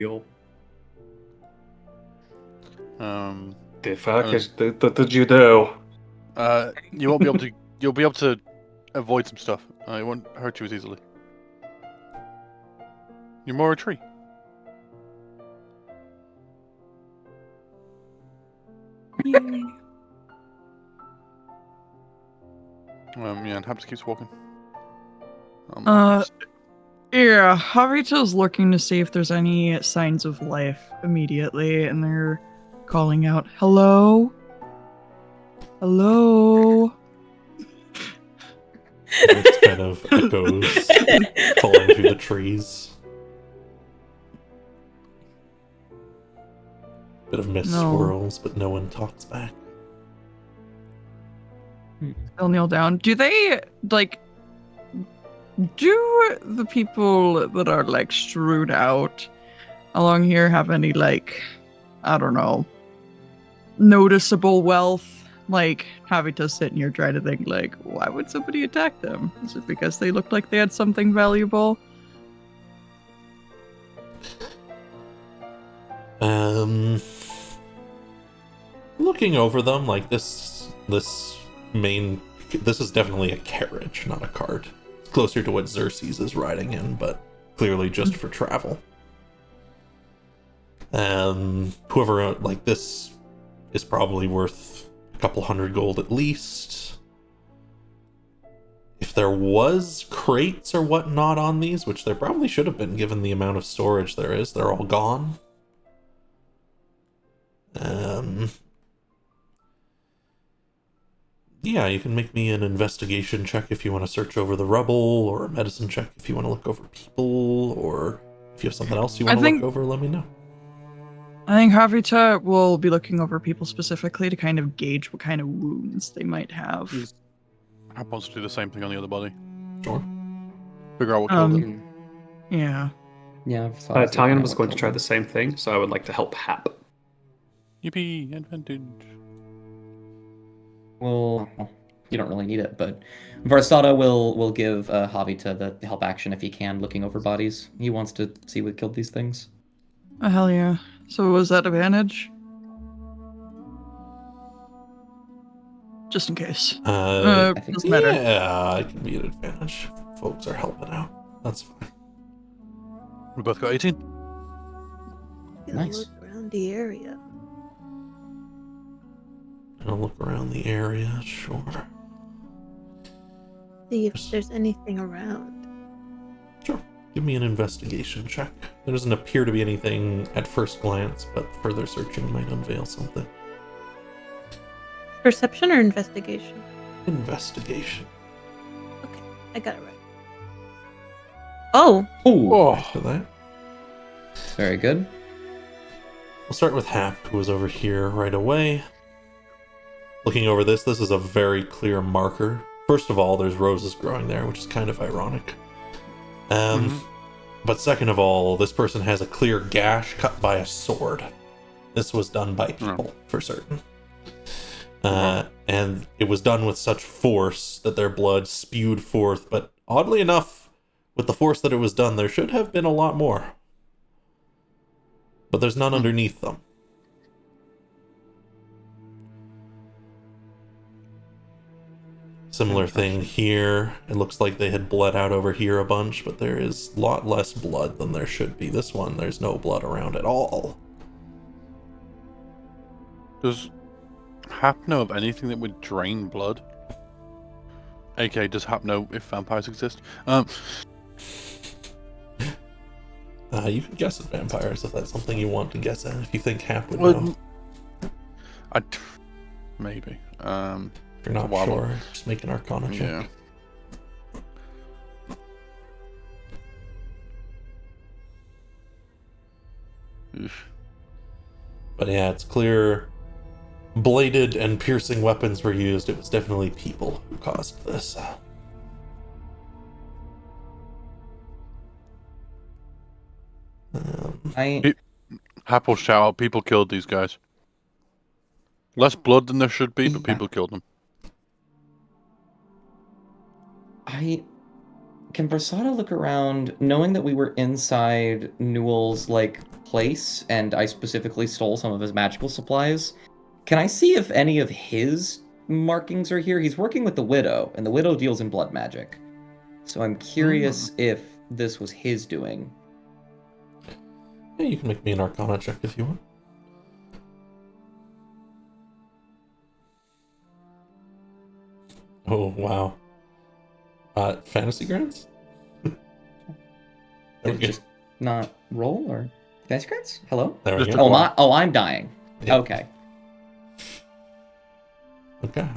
You'll Um, the fuck is what did you do? you won't be able to. You'll be able to avoid some stuff. It won't hurt you as easily. You're more a tree. Yeah, and Habs keeps walking. Yeah, Javito's looking to see if there's any signs of life immediately, and they're calling out, "Hello? Hello?" It kind of echoes, falling through the trees. Bit of mist swirls, but no one talks back. They'll kneel down. Do they, like, do the people that are, like, strewed out along here have any, like, I don't know, noticeable wealth? Like, Javito's sitting here trying to think, like, why would somebody attack them? Is it because they looked like they had something valuable? Looking over them, like this is definitely a carriage, not a cart. It's closer to what Xerxes is riding in, but clearly just for travel. Whoever, like, this is probably worth a couple hundred gold at least. If there was crates or whatnot on these, which there probably should have been given the amount of storage there is, they're all gone. Yeah, you can make me an investigation check if you want to search over the rubble, or a medicine check if you want to look over people, or if you have something else you want to look over, let me know. I think Javita will be looking over people specifically to kind of gauge what kind of wounds they might have. I want to do the same thing on the other body. Sure. Figure out what killed him. Yeah. Yeah. Italian was going to try the same thing, so I would like to help Hap. Yippee! Advantage. Well, you don't really need it, but Varsada will give Javita the help action if he can, looking over bodies. He wants to see what killed these things. Oh, hell yeah. So was that advantage? Just in case. I think doesn't matter. Yeah, it can be an advantage if folks are helping out. That's fine. We both got 18. Nice. Look around the area. I'll look around the area, sure. See if there's anything around. Sure. Give me an investigation check. There doesn't appear to be anything at first glance, but further searching might unveil something. Perception or investigation? Investigation. Okay, I got it right. Oh! Ooh. For that. Very good. We'll start with Hap, who was over here right away. Looking over this is a very clear marker. First of all, there's roses growing there, which is kind of ironic. But second of all, this person has a clear gash cut by a sword. This was done by people, for certain. And it was done with such force that their blood spewed forth, but oddly enough, with the force that it was done, there should have been a lot more. But there's none underneath them. Similar thing here. It looks like they had bled out over here a bunch, but there is a lot less blood than there should be. This one, there's no blood around at all. Does Hap know of anything that would drain blood? AK, does Hap know if vampires exist? You can guess at vampires if that's something you want to guess at. If you think Hap would know. Maybe. If you're not sure, just make an Arcana check. Yeah. But yeah, it's clear bladed and piercing weapons were used. It was definitely people who caused this. Hap will shout out, people killed these guys. Less blood than there should be, but people killed them. Can Versada look around, knowing that we were inside Newell's place, and I specifically stole some of his magical supplies? Can I see if any of his markings are here? He's working with the Widow, and the Widow deals in blood magic. So I'm curious if this was his doing. Yeah, you can make me an Arcana check if you want. Oh, wow. Fantasy Grants? Did it just not roll, or fancy crits? Hello? There we Just go. I'm dying. Yeah. Okay. Okay.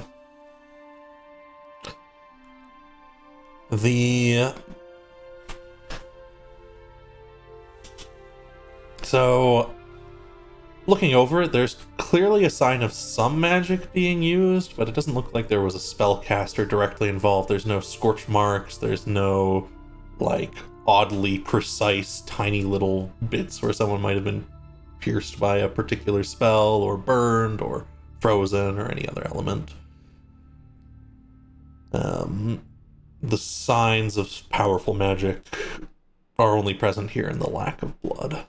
So, looking over it, there's clearly a sign of some magic being used, but it doesn't look like there was a spellcaster directly involved. There's no scorch marks, there's no, oddly precise, tiny little bits where someone might have been pierced by a particular spell, or burned, or frozen, or any other element. The signs of powerful magic are only present here in the lack of blood.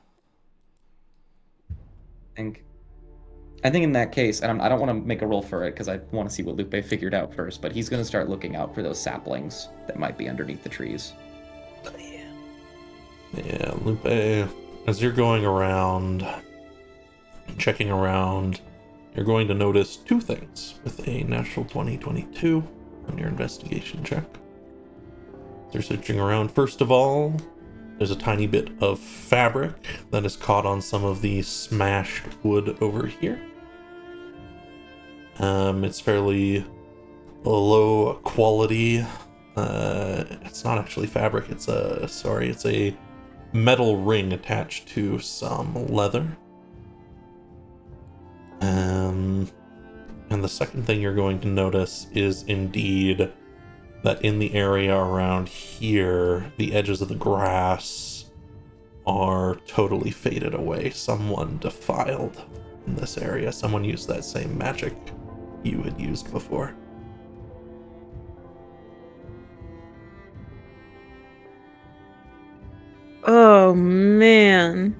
I think in that case, and I don't want to make a roll for it because I want to see what Lupe figured out first, but he's going to start looking out for those saplings that might be underneath the trees. Yeah, Lupe, as you're going around, checking around, you're going to notice two things with a natural 2022 on your investigation check. You're searching around. First of all, there's a tiny bit of fabric that is caught on some of the smashed wood over here. It's fairly low quality. It's not actually fabric, it's a metal ring attached to some leather. And the second thing you're going to notice is indeed that in the area around here, the edges of the grass are totally faded away. Someone defiled in this area. Someone used that same magic you had used before. Oh man.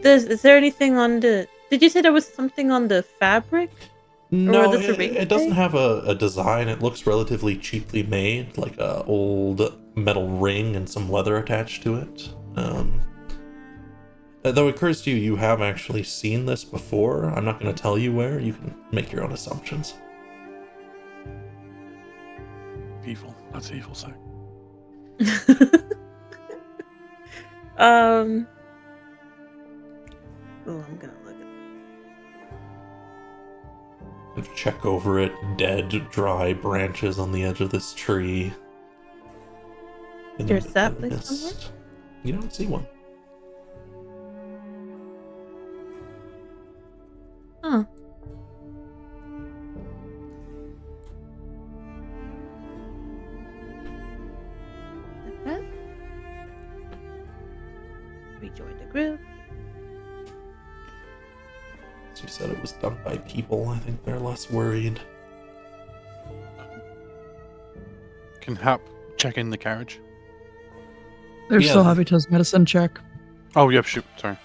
Is there anything on the? Did you say there was something on the fabric? No, this a ring it doesn't thing? have a design. It looks relatively cheaply made, like a old metal ring and some leather attached to it. Though it occurs to you, you have actually seen this before. I'm not going to tell you where. You can make your own assumptions. Evil. That's evil, sir. Oh, I'm gonna look at. And check over it. Dead, dry branches on the edge of this tree. In There's the sapling mist. somewhere? You don't see one. Huh. Okay. Rejoin the group. As you said, it was done by people. I think they're less worried. Can Hap check in the carriage? There's Yeah. still Javita's medicine check. Oh, yep, shoot. Sorry.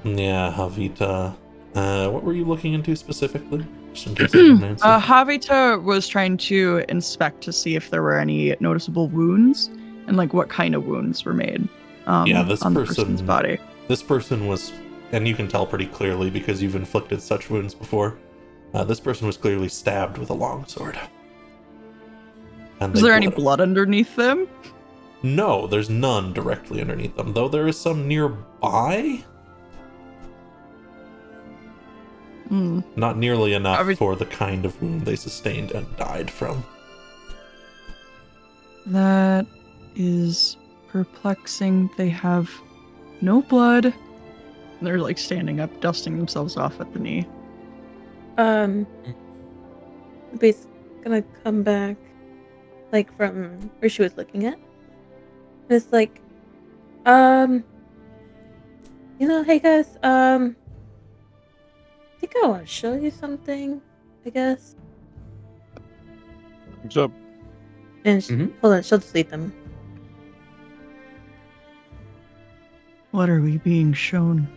Yeah, Javita. What were you looking into specifically? Just in case I didn't answer. Javita was trying to inspect to see if there were any noticeable wounds and what kind of wounds were made Yeah, this on the person- person's body. This person was, and you can tell pretty clearly because you've inflicted such wounds before, this person was clearly stabbed with a longsword. And Is they there any bled. blood underneath them? No, there's none directly underneath them, though there is some nearby. Hmm. Not nearly enough Are we- for the kind of wound they sustained and died from. That is perplexing. They have no blood. They're standing up, dusting themselves off at the knee. Lupe's gonna come back, from where she was looking at. And it's hey guys, I think I want to show you something, I guess. What's up? And Mhm. hold on, she'll delete them. What are we being shown?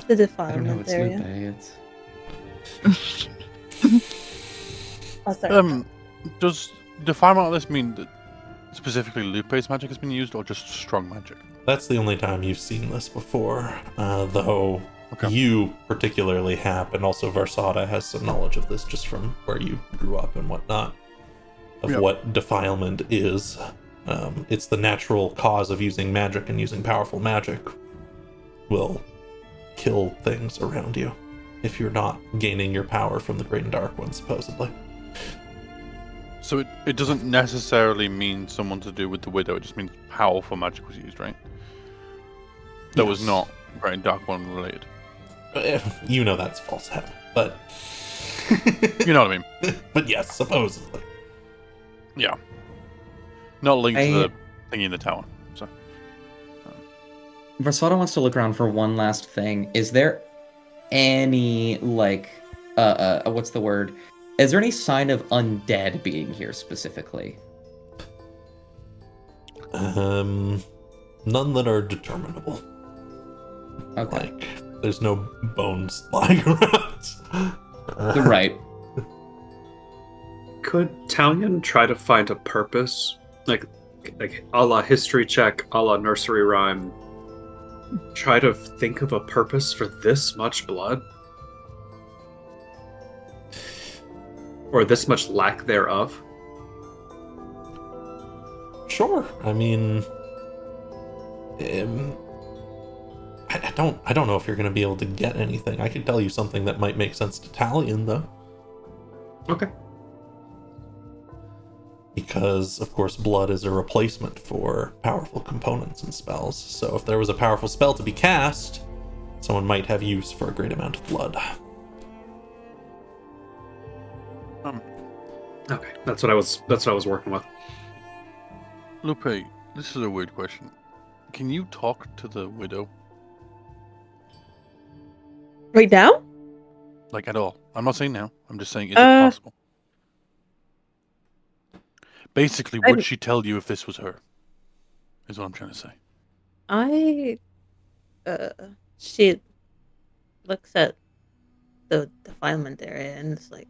The I don't know. defilement It's area. Lupe. It's I'll start. Does defilement on this mean that specifically Lupe's magic has been used, or just strong magic? That's the only time you've seen this before, though Okay. you particularly Hap, and also Varsada has some knowledge of this just from where you grew up and whatnot, of Yep. what defilement is. It's the natural cause of using magic, and using powerful magic will kill things around you if you're not gaining your power from the Great and Dark One, supposedly. So it doesn't necessarily mean someone to do with the Widow, it just means powerful magic was used, right? That was Yes. not Great and Dark One related. You know that's false, Hap, but You know what I mean? but yes, supposedly. Yeah. Not linked to I- the thingy in the tower. So Varsada wants to look around for one last thing. Is there any like what's the word? Is there any sign of undead being here specifically? None that are determinable. Okay. Like, there's no bones lying around. Right. Could Talion try to find a purpose, like a la history check, a la nursery rhyme? Try to think of a purpose for this much blood, or this much lack thereof. Sure. I mean, I don't know if you're going to be able to get anything. I could tell you something that might make sense to Talion, though. Okay. Because, of course, blood is a replacement for powerful components and spells. So if there was a powerful spell to be cast, someone might have use for a great amount of blood. Okay, that's what I was working with. Lupe, this is a weird question. Can you talk to the Widow? Right now? Like, at all? I'm not saying now. I'm just saying, is it Uh, possible? Basically, I'm- would she tell you if this was her? Is what I'm trying to say. She looks at the defilement area and it's like,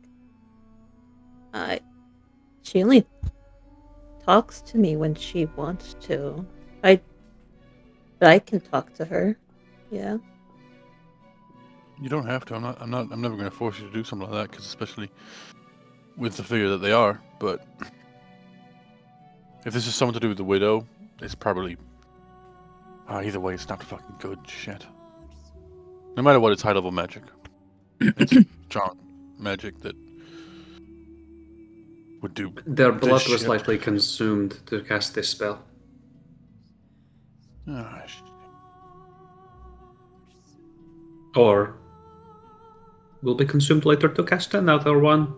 she only talks to me when she wants to. But I can talk to her. Yeah. You don't have to. I'm never going to force you to do something like that, because especially with the figure that they are. But if this is something to do with the Widow, it's probably either way. It's not fucking good shit. No matter what, it's high level magic. It's strong magic that would do. Their blood was shit. likely consumed to cast this spell. Ah, shit. Or will be consumed later to cast another one.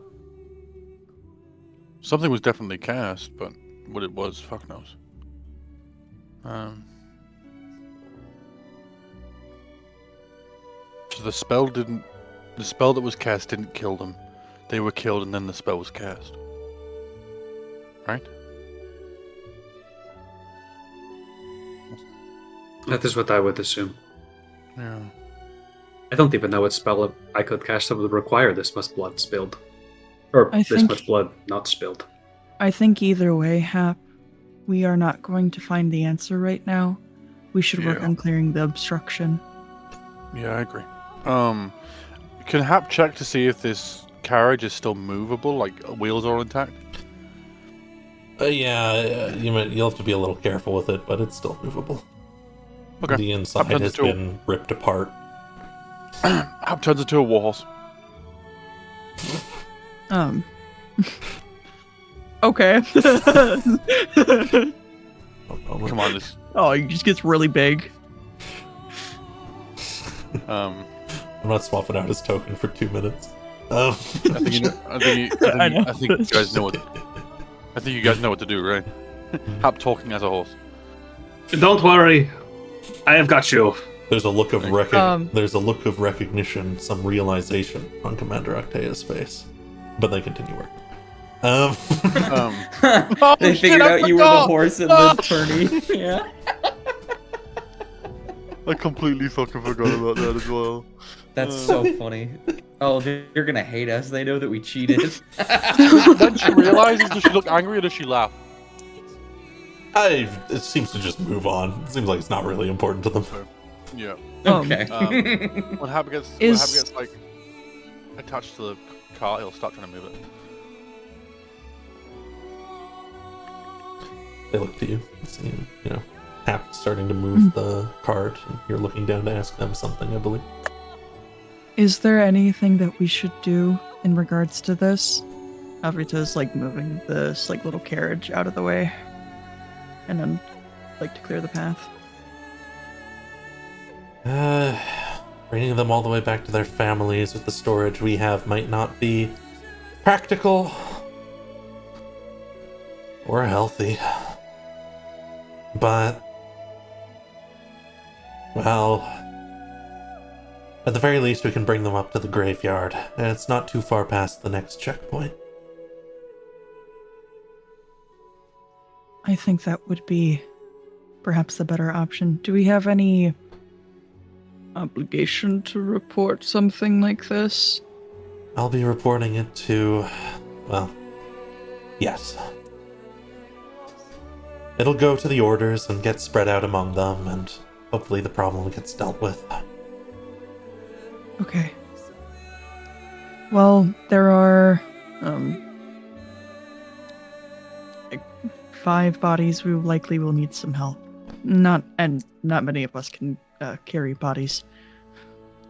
Something was definitely cast, but what it was, fuck knows. So the spell that was cast didn't kill them. They were killed and then the spell was cast. Right? That is what I would assume. Yeah. I don't even know what spell I could cast that would require this much blood spilled. Or I this think- much blood not spilled. I think either way, Hap, we are not going to find the answer right now. We should work Yeah. on clearing the obstruction. Yeah, I agree. Can Hap check to see if this carriage is still movable, like wheels are all intact? You'll have to be a little careful with it, but it's still movable. Okay. The inside I've has done the tool. been ripped apart. Hap turns into a warhorse. Okay. Oh, Come on, this. Oh, he just gets really big. Um, I'm not swapping out his token for 2 minutes. I think you know, I know. I think you guys know what. I think you guys know what to do, right? Hap talking as a horse. Don't worry, I have got you. There's a look of Um, there's a look of recognition, some realization on Commander Octea's face, but they continue working. Um, They shit, figured I out you were the forgot! horse in the tourney. Yeah. I completely fucking forgot about that as well. That's so funny. Oh, they're gonna hate us. They know that we cheated. When she realizes, does she look angry or does she laugh? It seems to just move on. It seems like it's not really important to them. Yeah. Okay. When Happy gets like attached to the car, he'll start trying to move it. They look to you. See, you know, Hap starting to move the cart, and you're looking down to ask them something, I believe. Is there anything that we should do in regards to this? Avrita's like moving this like little carriage out of the way, and then like to clear the path. Bringing them all the way back to their families with the storage we have might not be practical or healthy. But, well, at the very least we can bring them up to the graveyard, and it's not too far past the next checkpoint. I think that would be perhaps the better option. Do we have any obligation to report something like this? I'll be reporting it to, well, yes. It'll go to the orders and get spread out among them, and hopefully the problem gets dealt with. Okay. Well, there are like 5 bodies. We likely will need some help. Not many of us can carry bodies.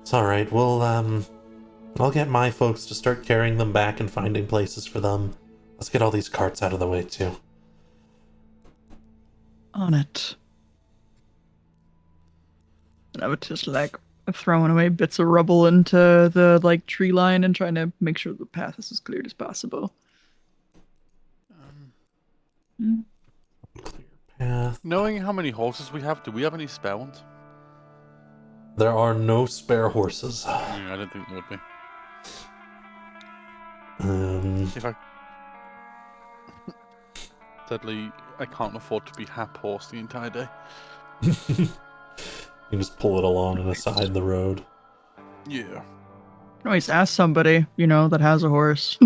It's alright, I'll get my folks to start carrying them back and finding places for them. Let's get all these carts out of the way, too. On it. And I would just like throwing away bits of rubble into the like tree line and trying to make sure the path is as cleared as possible. Clear path. Knowing how many horses we have, do we have any spare ones? There are no spare horses. Yeah, I didn't think there would be. If I... Sadly, I can't afford to be Hap horse the entire day. You just pull it along on the side of the road. Yeah. You can always ask somebody, that has a horse.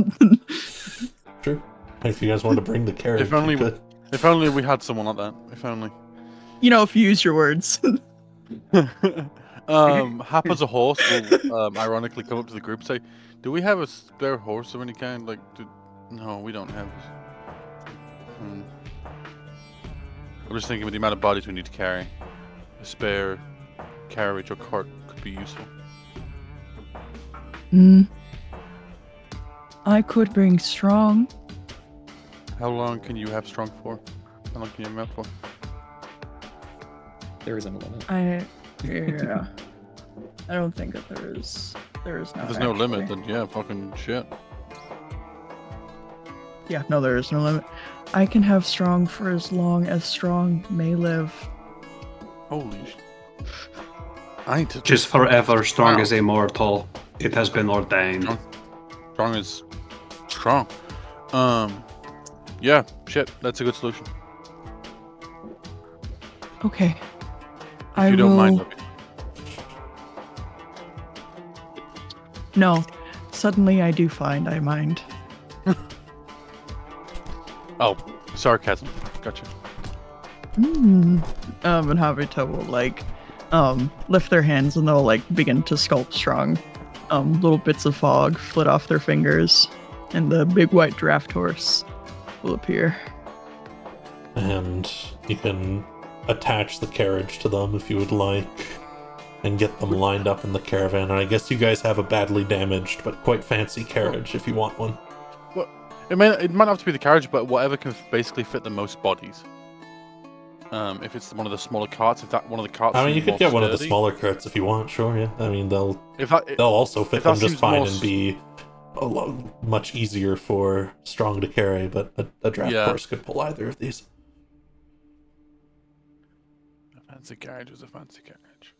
Sure. If you guys want to bring the carriage, If only you could. If only we had someone like that. If only. If you use your words. Hap as a horse will ironically come up to the group and say, "Do we have a spare horse of any kind? No, we don't have." I'm just thinking with the amount of bodies we need to carry, a spare carriage or cart could be useful. I could bring Strong. How long can you have Strong for? How long can you have Mount for? There isn't a limit. Yeah. I don't think that there is. There is not. If there's no limit, actually. then yeah, fucking shit. Yeah, no, there is no limit. I can have Strong for as long as Strong may live. Holy shit. I need to... Just forever strong Wow. as immortal. It has been ordained. Strong is strong. Yeah, shit, that's a good solution. Okay. If you don't mind. Libby. No. Suddenly I do find I mind. Oh, sarcasm. Gotcha. And Haruto will lift their hands and they'll begin to sculpt Strong. Little bits of fog flit off their fingers, and the big white draft horse will appear. And you can attach the carriage to them if you would like, and get them lined up in the caravan. And I guess you guys have a badly damaged but quite fancy carriage if you want one. Well, it might not have to be the carriage, but whatever can basically fit the most bodies. If it's one of the smaller carts, if that one of the carts. I mean, you could more get one of the sturdy- smaller carts if you want, sure, yeah. I mean, they'll also fit if that them just seems fine more and be much easier for Strong to carry, but a draft horse could pull either of these. A fancy carriage is a fancy carriage.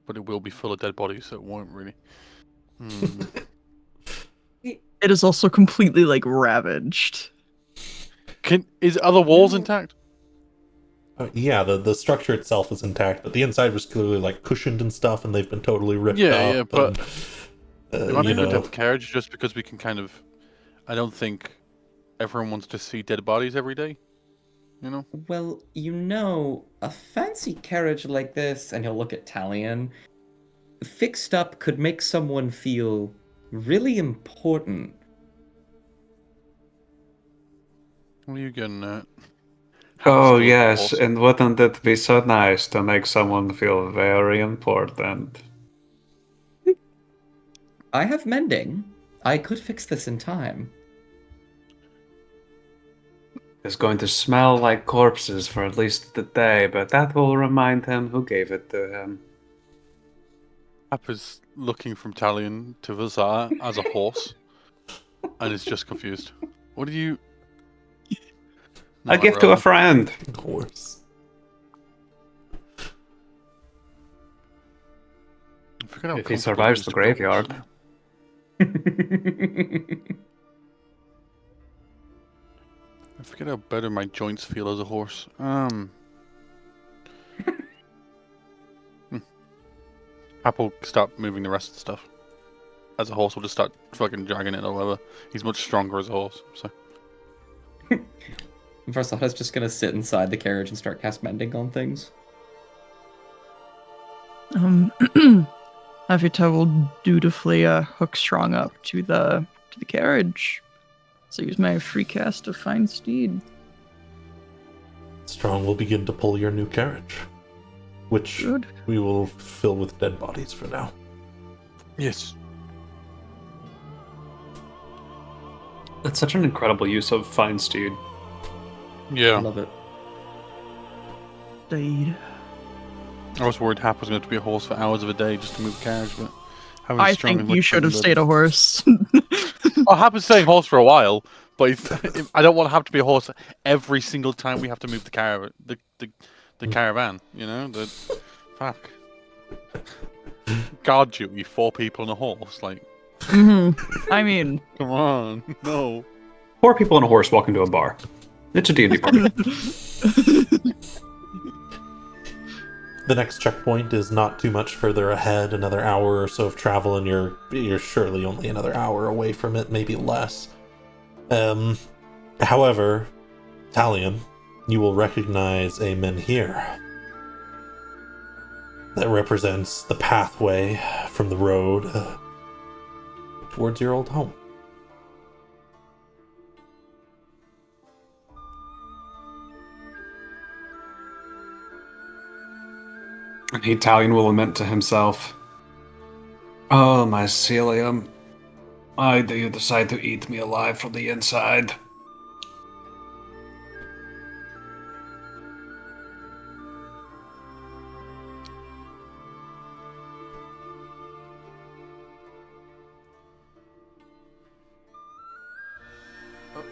But it will be full of dead bodies, so it won't really. It is also completely like ravaged. Are the walls intact? Yeah, the structure itself is intact, but the inside was clearly like cushioned and stuff, and they've been totally ripped Yeah, up. yeah, but it might you be good to know, have the carriage just because we can kind of. I don't think everyone wants to see dead bodies every day. You know. Well, a fancy carriage like this, and he'll look at Talion, fixed up could make someone feel really important. What are you getting at? Oh, Still yes, awesome. and wouldn't it be so nice to make someone feel very important? I have mending. I could fix this in time. It's going to smell like corpses for at least the day, but that will remind him who gave it to him. Hap is looking from Talion to Vazar as a horse, and is just confused. What do you? A gift to a friend. horse. If he survives the graveyard. I forget how better my joints feel as a horse. Hap will start moving the rest of the stuff. As a horse, will just start fucking dragging it or whatever. He's much stronger as a horse, so. Versata's just gonna sit inside the carriage and start cast mending on things. Avita will dutifully hook Strong up to the carriage. So use my free cast of Find Steed. Strong will begin to pull your new carriage, which Good. we will fill with dead bodies for now. Yes. That's such an incredible use of Find Steed. I Yeah. love it. Steed. I was worried Hap was going to be a horse for hours of a day just to move the carriage, but having I Strong think is you much should have better. stayed a horse. Oh, Hap is staying horse for a while, but if I don't want Hap to be a horse every single time we have to move the caravan. You know, fuck. Guard duty, 4 people and a horse. Like, I mean, come on, no. 4 people on a horse walk into a bar. It's a D&D party. The next checkpoint is not too much further ahead, another hour or so of travel, and you're surely only another hour away from it, maybe less. However, Talion, you will recognize a menhir that represents the pathway from the road towards your old home. And Italian will lament to himself, "Oh, my Celium, why do you decide to eat me alive from the inside?"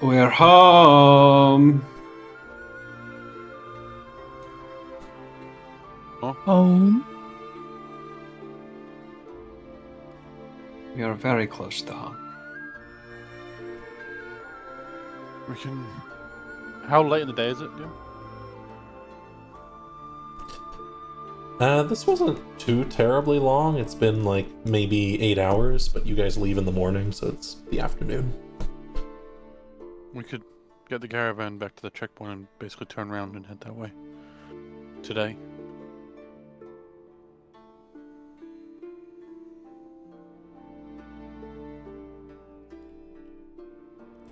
We're home. home. We are very close to home. We can. How late in the day is it? Yeah? This wasn't too terribly long. It's been like maybe 8 hours, but you guys leave in the morning, so it's the afternoon. We could get the caravan back to the checkpoint and basically turn around and head that way. Today.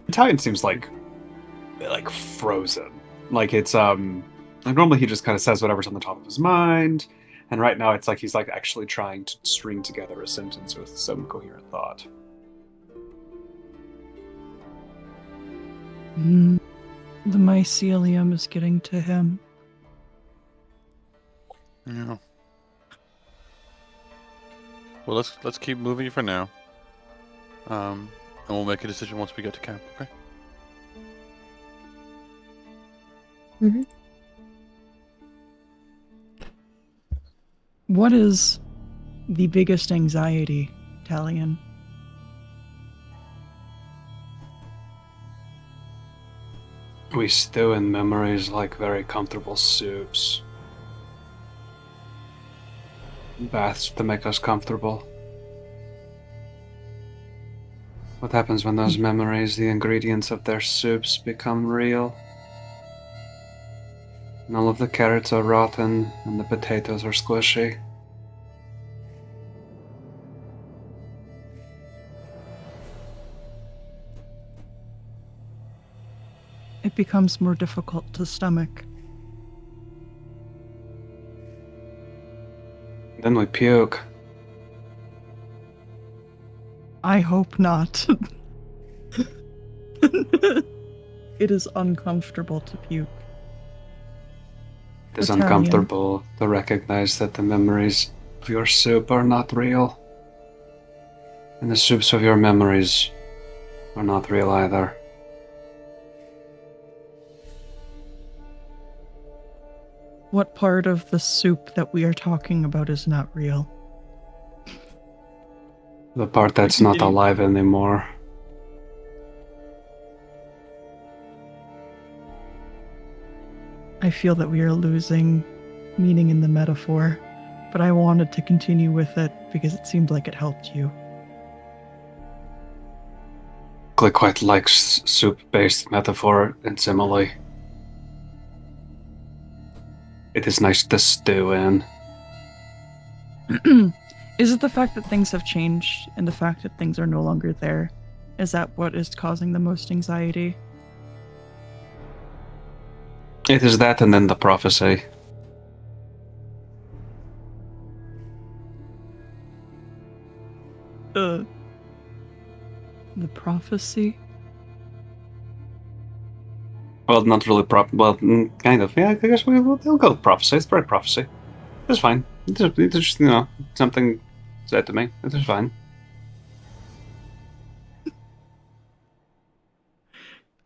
Italian seems like frozen. Like it's like normally he just kind of says whatever's on the top of his mind, and right now it's like he's like actually trying to string together a sentence with some coherent thought. The mycelium is getting to him. Yeah. Well, let's keep moving for now. And we'll make a decision once we get to camp. Okay. Mhm. What is the biggest anxiety, Talion? We stew in memories like very comfortable soups. Baths to make us comfortable. What happens when those memories, the ingredients of their soups, become real? And all of the carrots are rotten and the potatoes are squishy. It becomes more difficult to stomach. Then we puke. I hope not. It is uncomfortable to puke. It is Italian. uncomfortable to recognize that the memories of your soup are not real. And the soups of your memories are not real either. What part of the soup that we are talking about is not real? The part that's not alive anymore. I feel that we are losing meaning in the metaphor, but I wanted to continue with it because it seemed like it helped you. Glick quite likes soup-based metaphor and simile. It is nice to stew in. Is it the fact that things have changed and the fact that things are no longer there? Is that what is causing the most anxiety? It is that and then the prophecy. The prophecy? Well, not really kind of. Yeah, I guess we'll go with prophecy. It's probably prophecy. It's fine. It's just, something said to me. It's fine.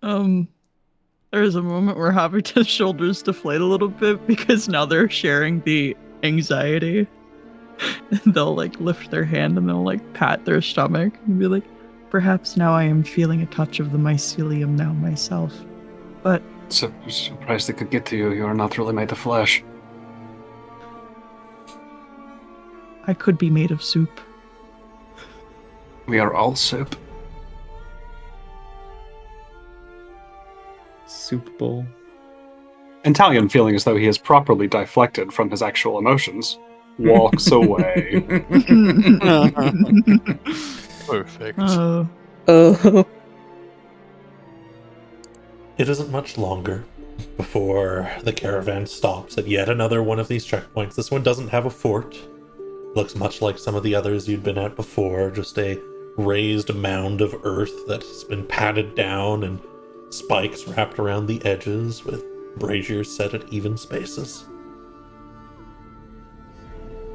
There is a moment where Habita's shoulders deflate a little bit because now they're sharing the anxiety. They'll like lift their hand and they'll like pat their stomach and be like, perhaps now I am feeling a touch of the mycelium now myself. But Surprised it could get to you. You are not really made of flesh. I could be made of soup. We are all soup. Soup bowl. Italian, feeling as though he is properly deflected from his actual emotions, walks away. Perfect. Oh. Oh. It isn't much longer before the caravan stops at yet another one of these checkpoints. This one doesn't have a fort. Looks much like some of the others you'd been at before, just a raised mound of earth that's been patted down and spikes wrapped around the edges with braziers set at even spaces.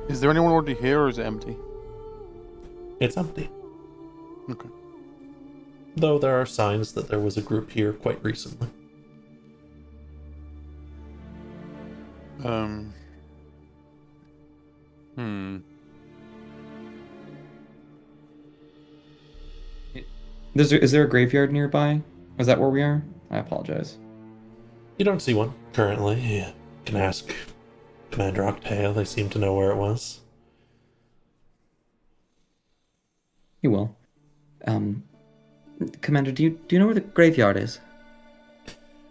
Is there anyone already here or is it empty? It's empty, Okay. though there are signs that there was a group here quite recently. Is there a graveyard nearby? Is that where we are? I apologize. You don't see one currently. You can ask Commander Octeo. They seem to know where it was. You will. Commander, do you know where the graveyard is?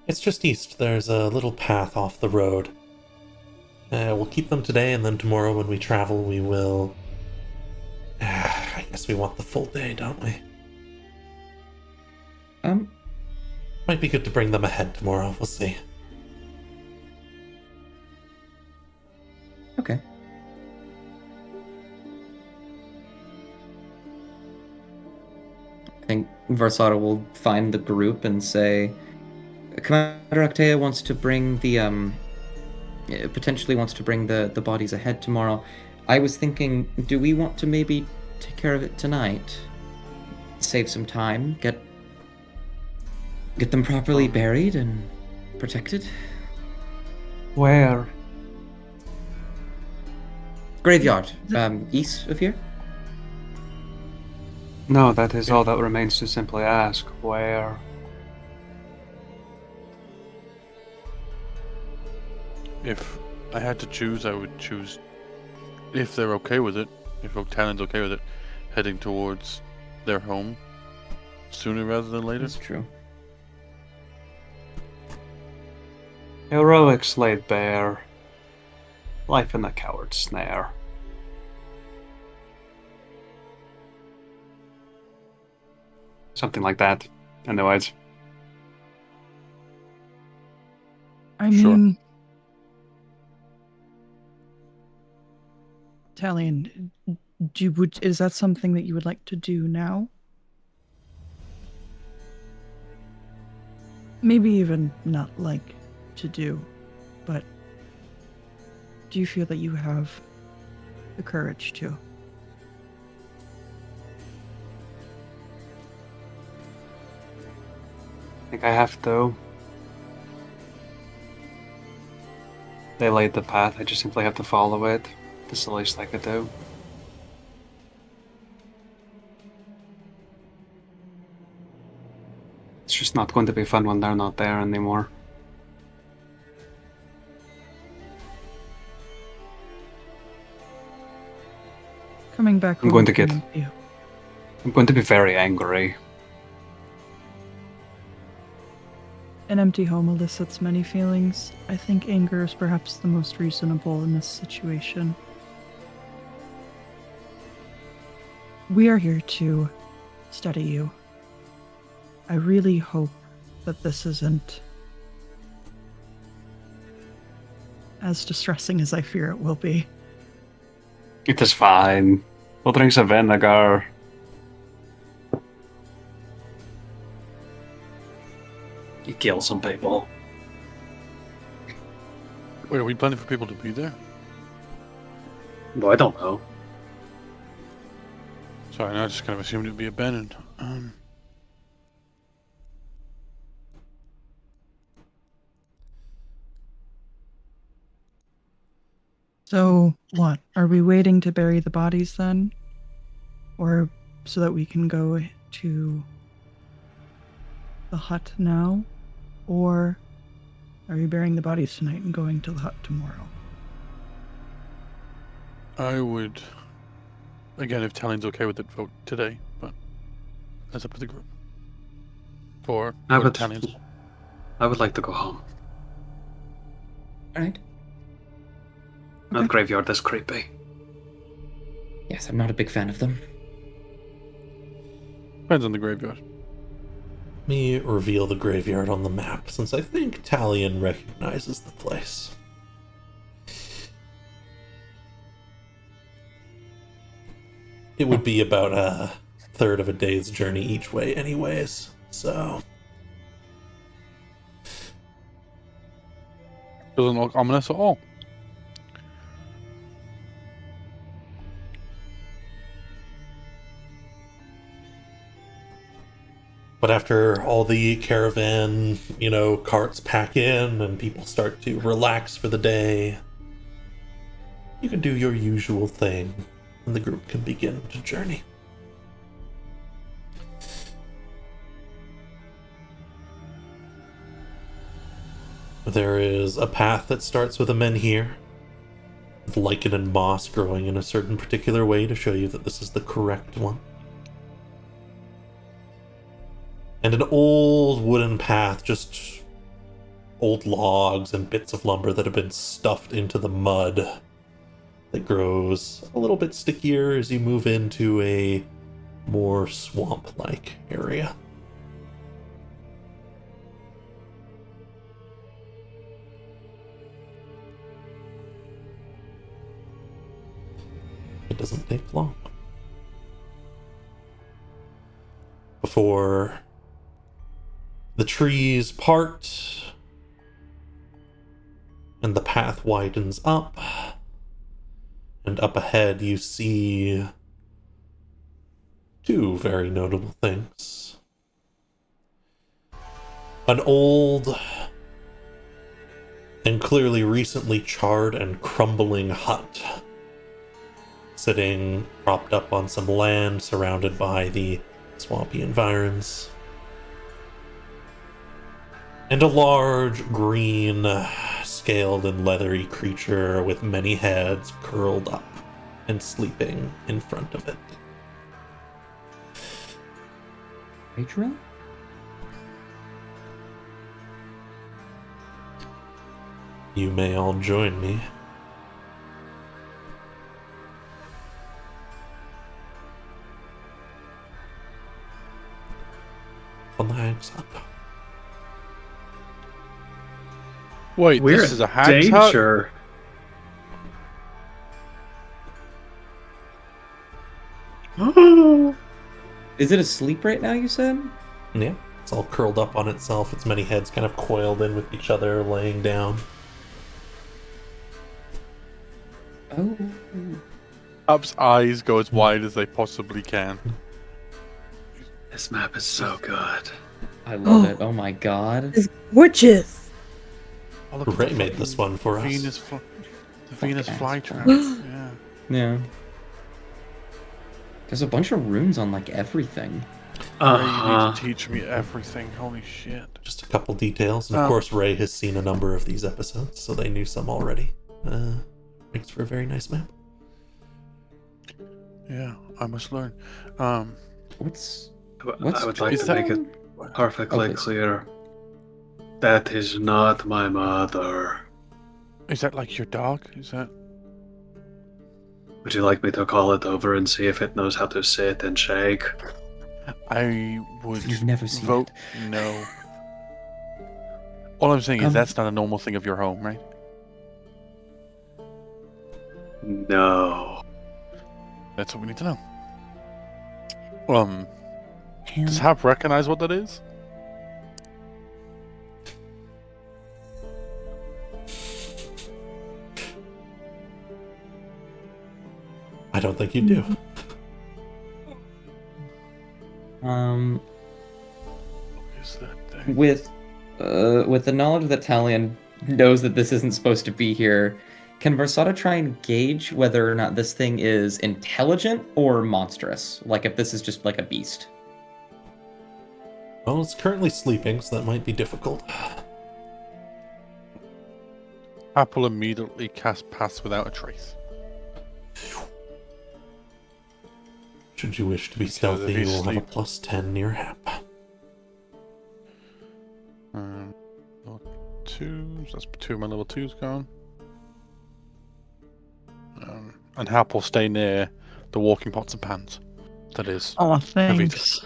It's just east. There's a little path off the road. We'll keep them today, and then tomorrow when we travel, we will... I guess we want the full day, don't we? Might be good to bring them ahead tomorrow. We'll see. Okay. I think Versata will find the group and say, Commander Octeo wants to bring the, potentially wants to bring the bodies ahead tomorrow. I was thinking, do we want to maybe take care of it tonight? Save some time, get them properly buried and protected? Where? Graveyard, east of here? No, that is all that remains to simply ask. Where? if I had to choose, I would choose, if they're okay with it, if Talon's okay with it, heading towards their home sooner rather than later. That's true. Heroics laid bare. Life in the coward's snare. Something like that. Otherwise, I Sure. mean, Talion, is that something that you would like to do now? Maybe even not like to do, but do you feel that you have the courage to? I think I have to. They laid the path, I just simply have to follow it. This is the least I could do. It's just not going to be fun when they're not there anymore. Coming back I'm home going to from get- you. I'm going to be very angry. An empty home elicits many feelings. I think anger is perhaps the most reasonable in this situation. We are here to study you. I really hope that this isn't as distressing as I fear it will be. It is fine. We'll drink some vinegar. You kill some people. Wait, are we planning for people to be there? Well, I don't know. Sorry, no, I just kind of assumed it'd be abandoned. So, what? Are we waiting to bury the bodies then? Or so that we can go to the hut now? Or are we burying the bodies tonight and going to the hut tomorrow? I would, again, if Talon's okay with it, vote today, but that's up to the group. For I what would- Talon's. I would like to go home. Alright. That graveyard is creepy. Yes, I'm not a big fan of them. Depends on the graveyard. Let me reveal the graveyard on the map, since I think Talion recognizes the place. It would be about a third of a day's journey each way anyways, so... Doesn't look ominous at all. But after all the caravan, carts pack in and people start to relax for the day, you can do your usual thing and the group can begin to journey. There is a path that starts with a menhir, with lichen and moss growing in a certain particular way to show you that this is the correct one. And an old wooden path, just old logs and bits of lumber that have been stuffed into the mud that grows a little bit stickier as you move into a more swamp-like area. It doesn't take long before the trees part and the path widens up, and up ahead you see two very notable things. An old and clearly recently charred and crumbling hut sitting propped up on some land surrounded by the swampy environs. And a large green scaled and leathery creature with many heads curled up and sleeping in front of it. Rachel? You may all join me. On the Hag's Hut. Wait, We're this is a in hag's hut? danger. Is it asleep right now, you said? Yeah, it's all curled up on itself. Its many heads kind of coiled in with each other, laying down. Oh. Up's eyes go as wide as they possibly can. This map is so good. I love it. Oh my god. It's gorgeous. Oh, look at Ray the made this fucking one for us. The Venus ass flytrap. plants. Yeah. Yeah. There's a bunch of runes on like everything. Ray, you need to teach me everything. Holy shit. Just a couple details. And of course, Ray has seen a number of these episodes, so they knew some already. Makes for a very nice map. Yeah, I must learn. What's I would like is to that- make it perfectly Okay. clear. That is not my mother. Is that like your dog? Is that? Would you like me to call it over and see if it knows how to sit and shake? I would You've never seen vote it. no. All I'm saying is Um, that's not a normal thing of your home, right? No. That's what we need to know. Does Hap recognize what that is? I don't think you do. Um, What is that thing? with the knowledge that Talion knows that this isn't supposed to be here, can Versata try and gauge whether or not this thing is intelligent or monstrous? Like if this is just like a beast. Well, it's currently sleeping, so that might be difficult. Hap will immediately cast Pass Without a Trace. Should you wish to be Because if stealthy, you he's will have a sleep- plus 10 near Hap. Level 2s. That's 2 of my level 2s gone. And Hap will stay near the walking pots and pans. That is. Oh, thanks.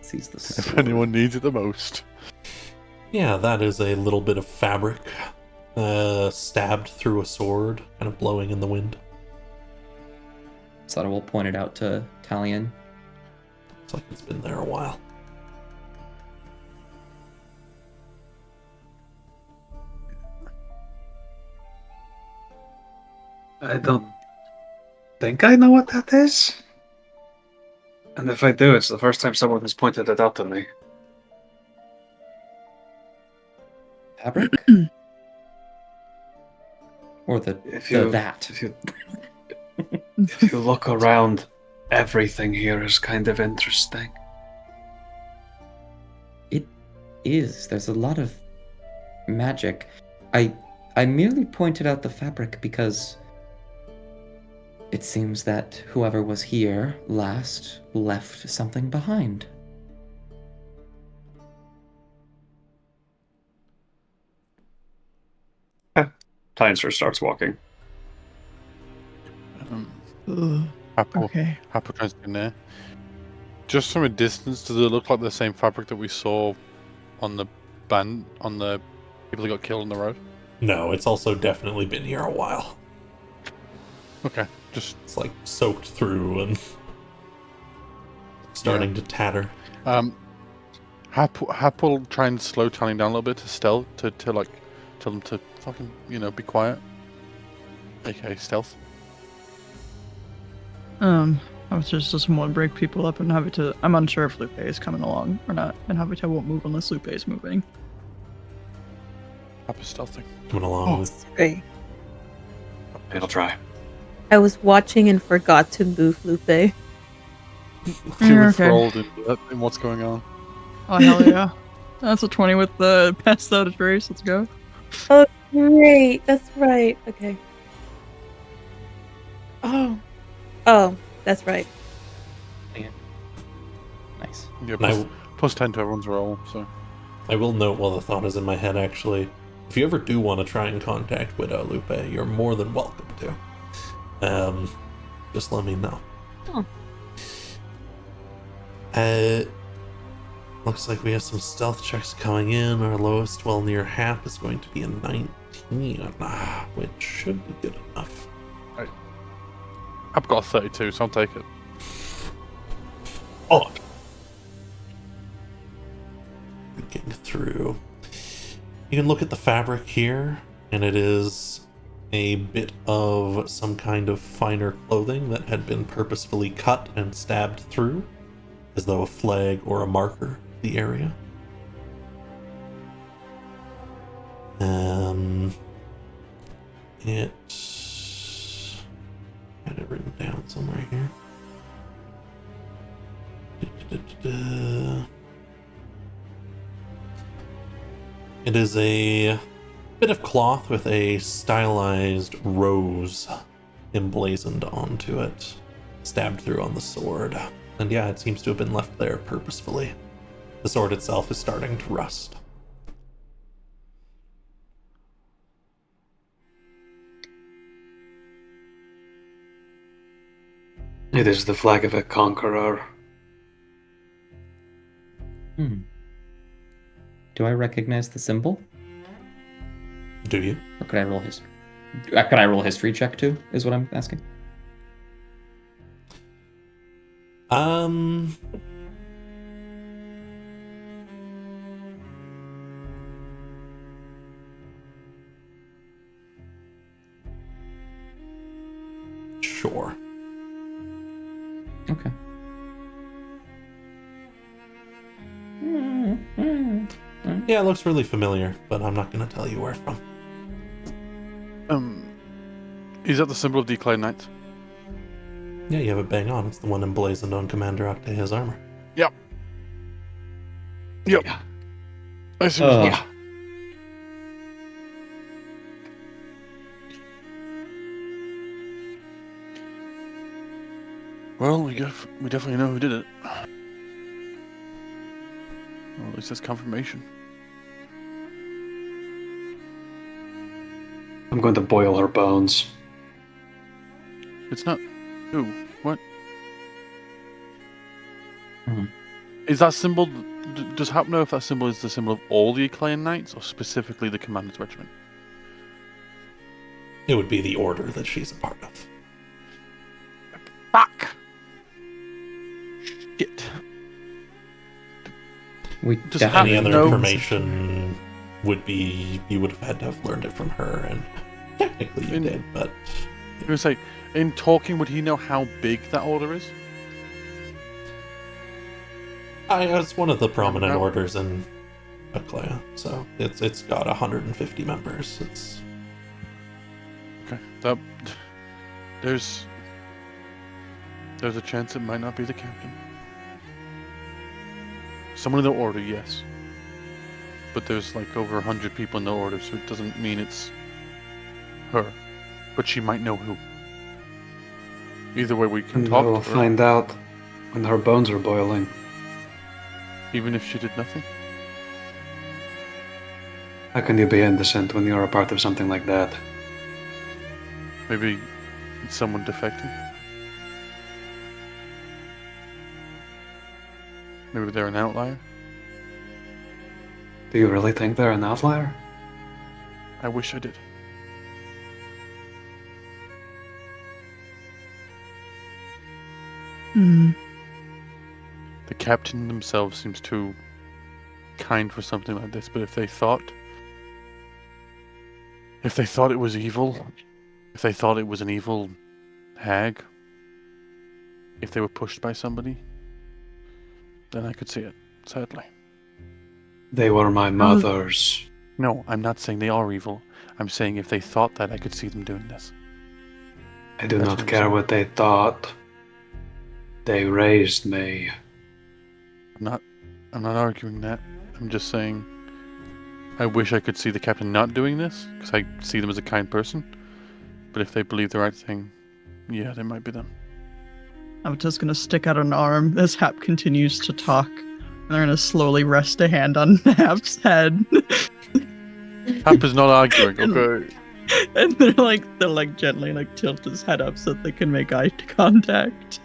Sees the If sword. anyone needs it the most. Yeah, that is a little bit of fabric stabbed through a sword, kind of blowing in the wind. Versata will point it out to Talion. It's like it's been there a while. I don't think I know what that is. And if I do, it's the first time someone has pointed it out to me. Fabric? Or the that? If you look around, everything here is kind of interesting. It is. There's a lot of magic. I merely pointed out the fabric because it seems that whoever was here last left something behind. Tynesor starts walking. Ugh, Hap will okay. tries to get in there. Just from a distance, does it look like the same fabric that we saw on the people that got killed on the road? No, it's also definitely been here a while. Okay, just It's like soaked through and starting to tatter. Hap will try and slow Talion down a little bit to stealth to like tell them to fucking be quiet. AKA stealth. I was just want to break people up and Habitat. I'm unsure if Lupe is coming along or not, and Habitat won't move unless Lupe is moving. Hap is stealthing. Coming along with Sorry. It'll try. I was watching and forgot to move Lupe. Too okay. enthralled in what's going on. Oh hell yeah! That's a 20 with the passed out trace. Let's go. Oh, great. That's right. Okay. Oh, that's right. Nice. Yeah, And I, plus 10 to everyone's roll, so. I will note while the thought is in my head, actually, if you ever do want to try and contact Widow Lupe, you're more than welcome to. Just let me know. Oh. Looks like we have some stealth checks coming in. Our lowest, well, near half, is going to be a 19, which should be good enough. I've got a 32, so I'll take it. Oh, Getting through. You can look at the fabric here, and it is a bit of some kind of finer clothing that had been purposefully cut and stabbed through, as though a flag or a marker the area. It had it written down somewhere here. It is a bit of cloth with a stylized rose emblazoned onto it, stabbed through on the sword. And yeah, it seems to have been left there purposefully. The sword itself is starting to rust. it is the flag of a conqueror. Do I recognize the symbol? Do you? Or could I roll history? Could I roll a history check too? Is what I'm asking. Sure. Okay. Yeah, it looks really familiar, but I'm not going to tell you where from. Is that the symbol of Decline Knights? Yeah, you have it bang on. It's the one emblazoned on Commander Octaea's armor. Yep. Yeah. I assume as much. Yeah. Well, we definitely know who did it. Well, at least that's confirmation. I'm going to boil her bones. It's not who. What? Mhm. Is that symbol? Does Hap know if that symbol is the symbol of all the Acclaimed Knights or specifically the Commander's Regiment? It would be the order that she's a part of. Fuck! Shit. We Just Any definitely other No. information would be, you would have had to have learned it from her, and technically you In- did, but I was gonna say, in talking, would he know how big that order is? it's one of the prominent No. orders in Aclea, so it's got 150 members. It's Okay, there's a chance it might not be the captain. Someone in the order, yes, but there's like over 100 people in the order, so it doesn't mean it's her. But she might know who. Either way, we can And talk we'll to her, find out when her bones are boiling. even if she did nothing. How can you be innocent when you're a part of something like that? Maybe it's someone defecting. Maybe they're an outlier. Do you really think they're an outlier? I wish I did. Hmm. The captain themselves seems too kind for something like this, but if they thought it was evil, if they thought it was an evil hag, if they were pushed by somebody, then I could see it, sadly. They were my mother's. No, I'm not saying they are evil. I'm saying if they thought that, I could see them doing this. I do That's not what I'm care saying. what they thought. They raised me. I'm not arguing that. I'm just saying, I wish I could see the captain not doing this, because I see them as a kind person. But if they believe the right thing, yeah, they might be them. I'm just gonna stick out an arm as Hap continues to talk. And they're gonna slowly rest a hand on Hap's head. Hap is not arguing, okay? And they'll gently tilt his head up so that they can make eye contact.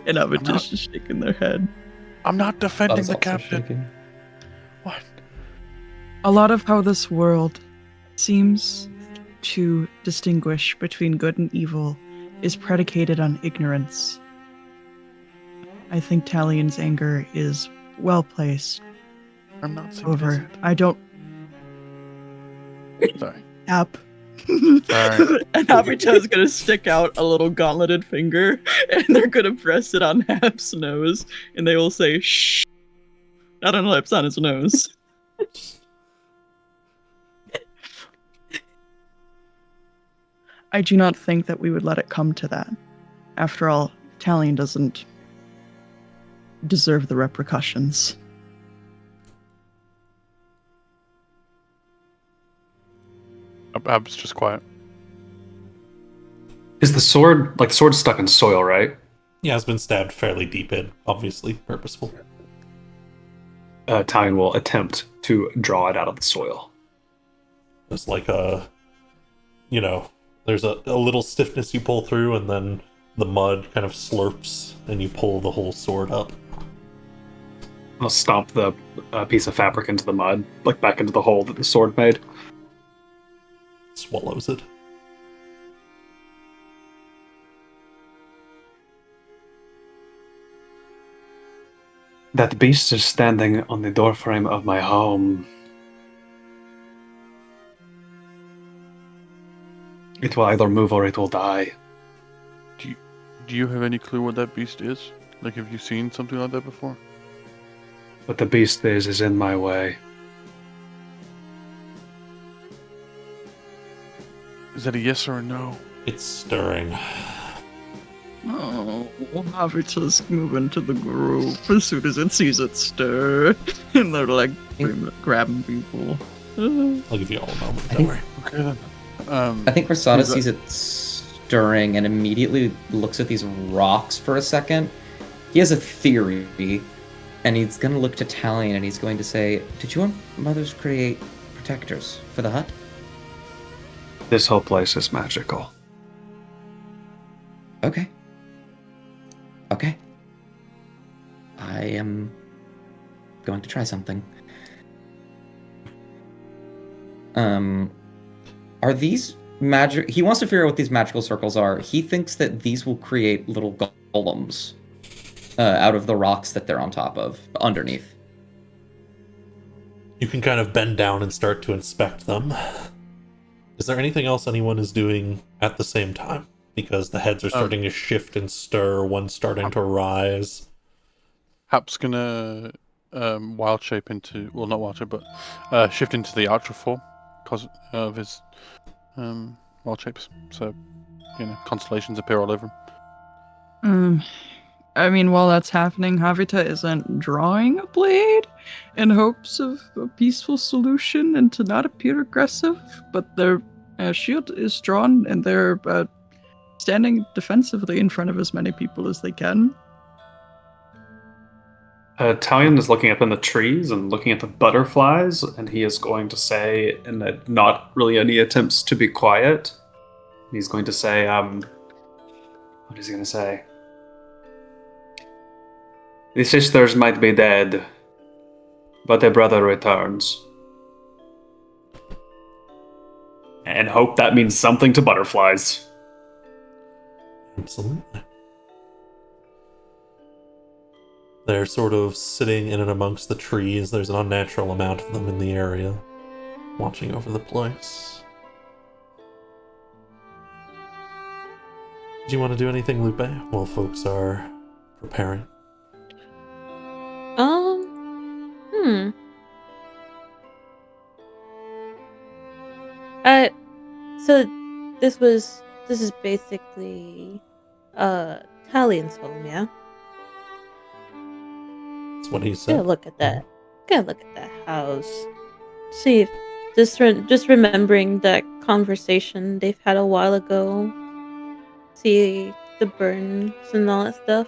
And Avitus is shaking their head. I'm not defending Buzz the also captain. shaking. What? A lot of how this world seems to distinguish between good and evil is predicated on ignorance. I think Talion's anger is well placed. I'm not saying However, I don't. Sorry. Hap. Sorry. And Habita's gonna stick out a little gauntleted finger, and they're gonna press it on Hap's nose, and they will say "shh," not on lips, on his nose. I do not think that we would let it come to that. After all, Talion doesn't deserve the repercussions. Ab's just quiet. Is the sword the sword's stuck in soil, right? Yeah, it's been stabbed fairly deep in, obviously purposeful. Talion will attempt to draw it out of the soil. It's like there's a little stiffness you pull through, and then the mud kind of slurps, and you pull the whole sword up. I'll stomp the piece of fabric into the mud, back into the hole that the sword made. Swallows it. That beast is standing on the doorframe of my home. It will either move or it will die. Do you have any clue what that beast is? Have you seen something like that before? What the beast is in my way. Is that a yes or a no? It's stirring. Oh, Habita's moving to the group as soon as it sees it stir. And they're grabbing people. I'll give you all a moment, I don't think- worry. Okay then. I think Versada Is that- sees it stirring and immediately looks at these rocks for a second. He has a theory, and he's going to look to Talion and he's going to say, "Did your mothers create protectors for the hut?" This whole place is magical. Okay. I am going to try something. Are these magic? He wants to figure out what these magical circles are. He thinks that these will create little golems out of the rocks that they're on top of, underneath. You can kind of bend down and start to inspect them. Is there anything else anyone is doing at the same time? Because the heads are starting to shift and stir, one's starting to rise. Hap's gonna wild shape into, well, not wild shape, but shift into the archer form because of his wild shapes. So, constellations appear all over him. While that's happening, Havita isn't drawing a blade in hopes of a peaceful solution and to not appear aggressive, but their shield is drawn and they're standing defensively in front of as many people as they can. Talion is looking up in the trees and looking at the butterflies, and he is going to say, in not really any attempts to be quiet, he's going to say, what is he going to say? The sisters might be dead, but a brother returns. And hope that means something to butterflies. Absolutely. They're sort of sitting in and amongst the trees. There's an unnatural amount of them in the area, watching over the place. Do you want to do anything, Lupe, while folks are preparing? So this is basically Talion's home, yeah? That's what he Yeah, said. look at that. Gotta look at that house. See if just remembering that conversation they've had a while ago. See the burns and all that stuff.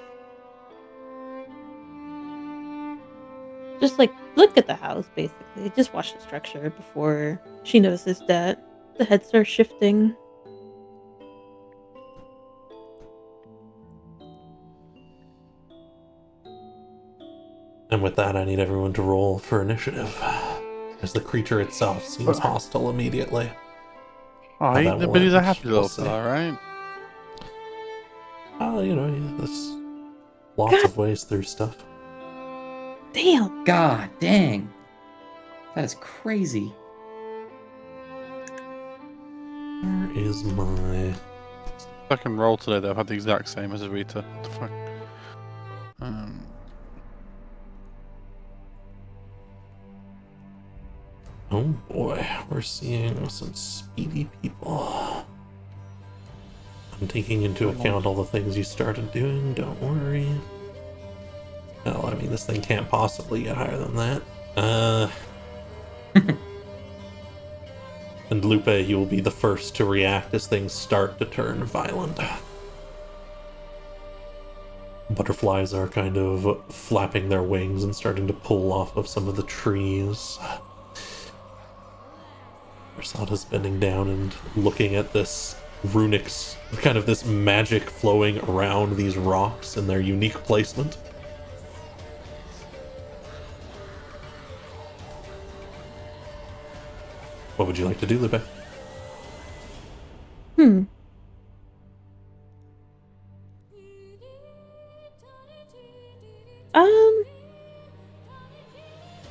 Just like look at the house, basically. Just watch the structure before she notices that the heads are shifting. And with that, I need everyone to roll for initiative, as the creature itself seems hostile immediately. Oh, that but will he's a end, happy we'll little see. fella, right? There's lots of ways through stuff. Damn. God dang. That is crazy. Where is my... Second roll today, though, I've had the exact same as Rita. What the fuck? Oh boy, we're seeing some speedy people. I'm taking into account all the things you started doing, don't worry. Hell, I mean, this thing can't possibly get higher than that. And Lupe, you will be the first to react as things start to turn violent. Butterflies are kind of flapping their wings and starting to pull off of some of the trees. Versata's bending down and looking at this runic, kind of this magic flowing around these rocks and their unique placement. What would you like to do, Lupe?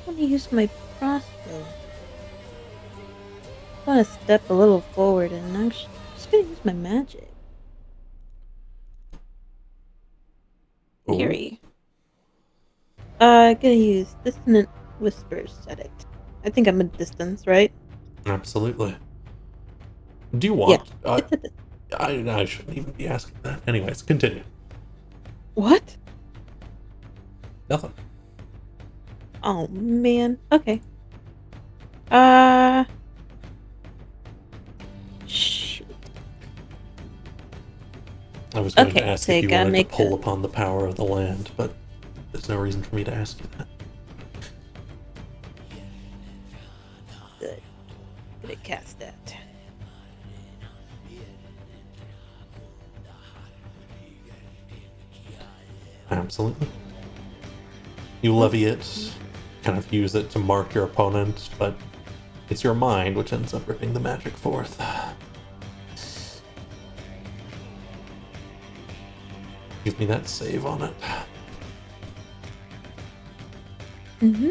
Let me use my crossbow. I want to step a little forward and actually just gonna use my magic. Oh. Eerie. Gonna use dissonant whispers at it. I think I'm at distance, right? Absolutely. Do you want... Yeah. It's at I shouldn't even be asking that. Anyways, continue. What? Nothing. Oh man. Okay. Shoot. I was going Okay, to ask so if you you gotta wanted to make pull a- upon the power of the land, but there's no reason for me to ask you that. Good. Gonna cast that. Absolutely. You levy it, kind of use it to mark your opponent, but it's your mind which ends up ripping the magic forth. Give me that save on it. Mm-hmm.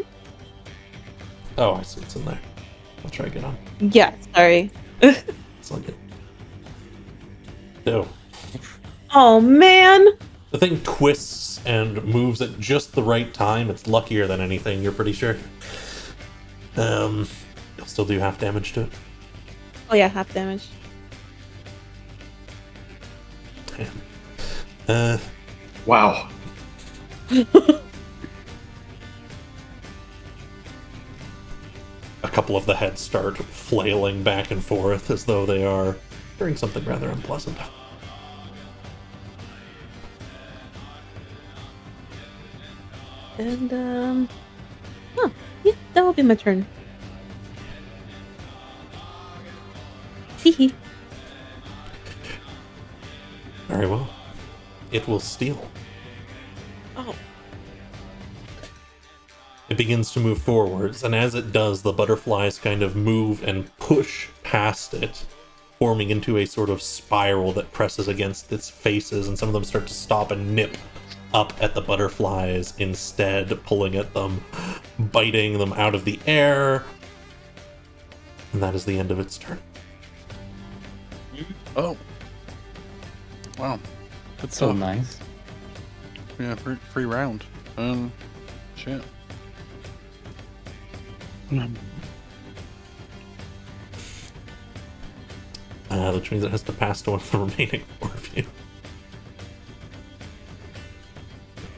Oh, I see it's in there. I'll try again on. Yeah, sorry. It's like it. No. Oh man! The thing twists and moves at just the right time. It's luckier than anything, you're pretty sure. You'll still do half damage to it. Oh yeah, half damage. Damn. Wow. A couple of the heads start flailing back and forth as though they are doing something rather unpleasant. And oh, yeah, that will be my turn. Hehe. Very well. It will steal. Oh. It begins to move forwards, and as it does, the butterflies kind of move and push past it, forming into a sort of spiral that presses against its faces, and some of them start to stop and nip up at the butterflies instead, pulling at them, biting them out of the air. And that is the end of its turn. Oh. Wow. Good So stuff. nice. Yeah, free round. Shit. Which means it has to pass to one of the remaining four of you.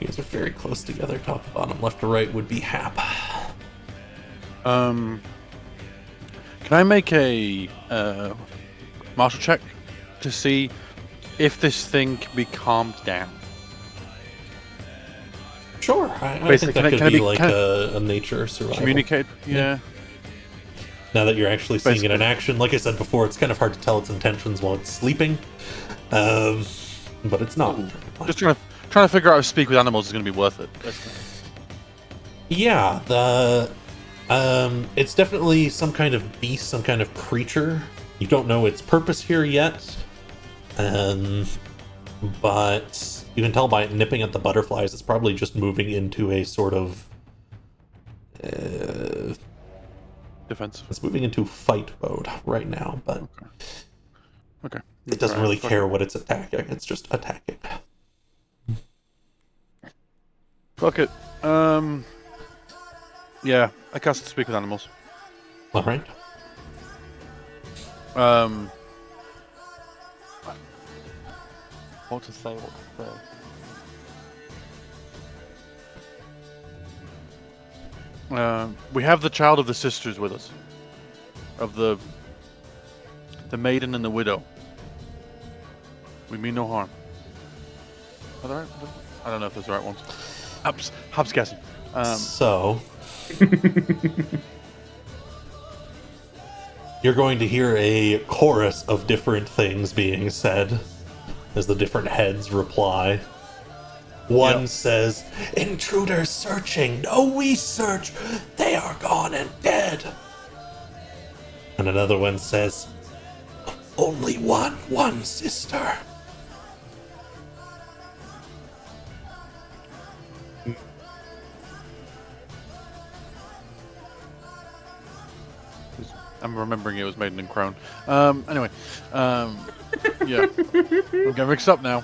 You guys are very close together, top to bottom. Left to right would be Hap. Can I make a martial check to see if this thing can be calmed down? Sure, I Basically, think that can could I be be- like can a nature survival. Communicate? Yeah. Now that you're actually seeing it in Basically. action, like I said before, it's kind of hard to tell its intentions while it's sleeping. But it's not. Just trying to figure out if speak with animals is going to be worth it. Basically. Yeah, it's definitely some kind of beast, some kind of creature. You don't know its purpose here yet, but you can tell by it nipping at the butterflies, it's probably just moving into a sort of. Defense. It's moving into fight mode right now, but Okay. it doesn't Alright, really fuck care it. what it's attacking. It's just attacking. Fuck it. Yeah, I cast speak with animals. All right. What to say? What to say? We have the child of the sisters with us, of the maiden and the widow. We mean no harm. Are they right? I don't know if those are the right ones. Hub's guessing. So you're going to hear a chorus of different things being said as the different heads reply. One Yep. says, "Intruders searching. No, we search. They are gone and dead." And another one says, "Only one sister." I'm remembering it was Maiden and Crone. Anyway, yeah, I'm getting mixed up now.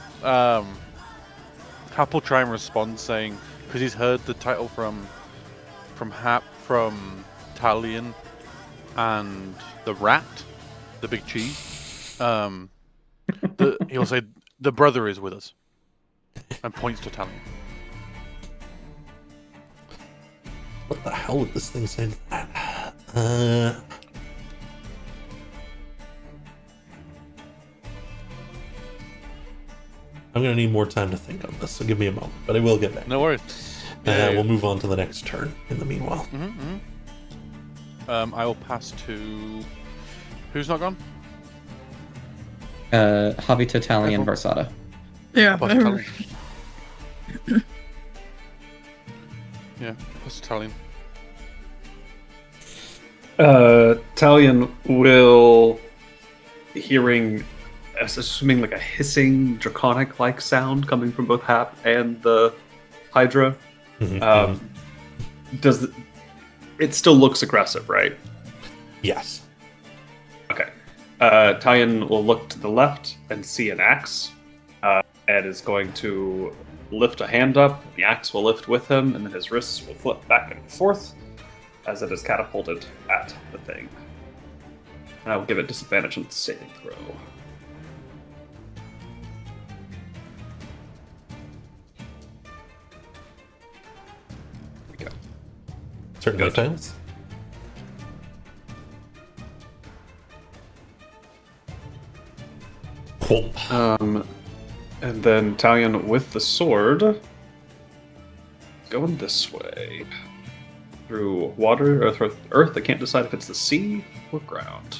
Hap will try and respond saying, because he's heard the title from Hap, from Talion, and the rat, the big cheese. He'll say, "The brother is with us," and points to Talion. What the hell would this thing say to that? I'm gonna need more time to think on this, so give me a moment, but I will get back. No worries. We'll move on to the next turn in the meanwhile. I will pass to. Who's not gone? Havita, Tally, and Varsada. Yeah. Pass to Talion. Yeah, pass to Talion. Talion will, hearing, assuming like a hissing, draconic-like sound coming from both Hap and the Hydra. It still looks aggressive, right? Yes. Okay. Talion will look to the left and see an axe, and is going to lift a hand up. The axe will lift with him, and then his wrists will flip back and forth as it is catapulted at the thing. And I will give it disadvantage on the saving throw. There we go. Certainly Good. fails. Whomp. And then Talion with the sword, going this way. Through water or through earth. I can't decide if it's the sea or ground.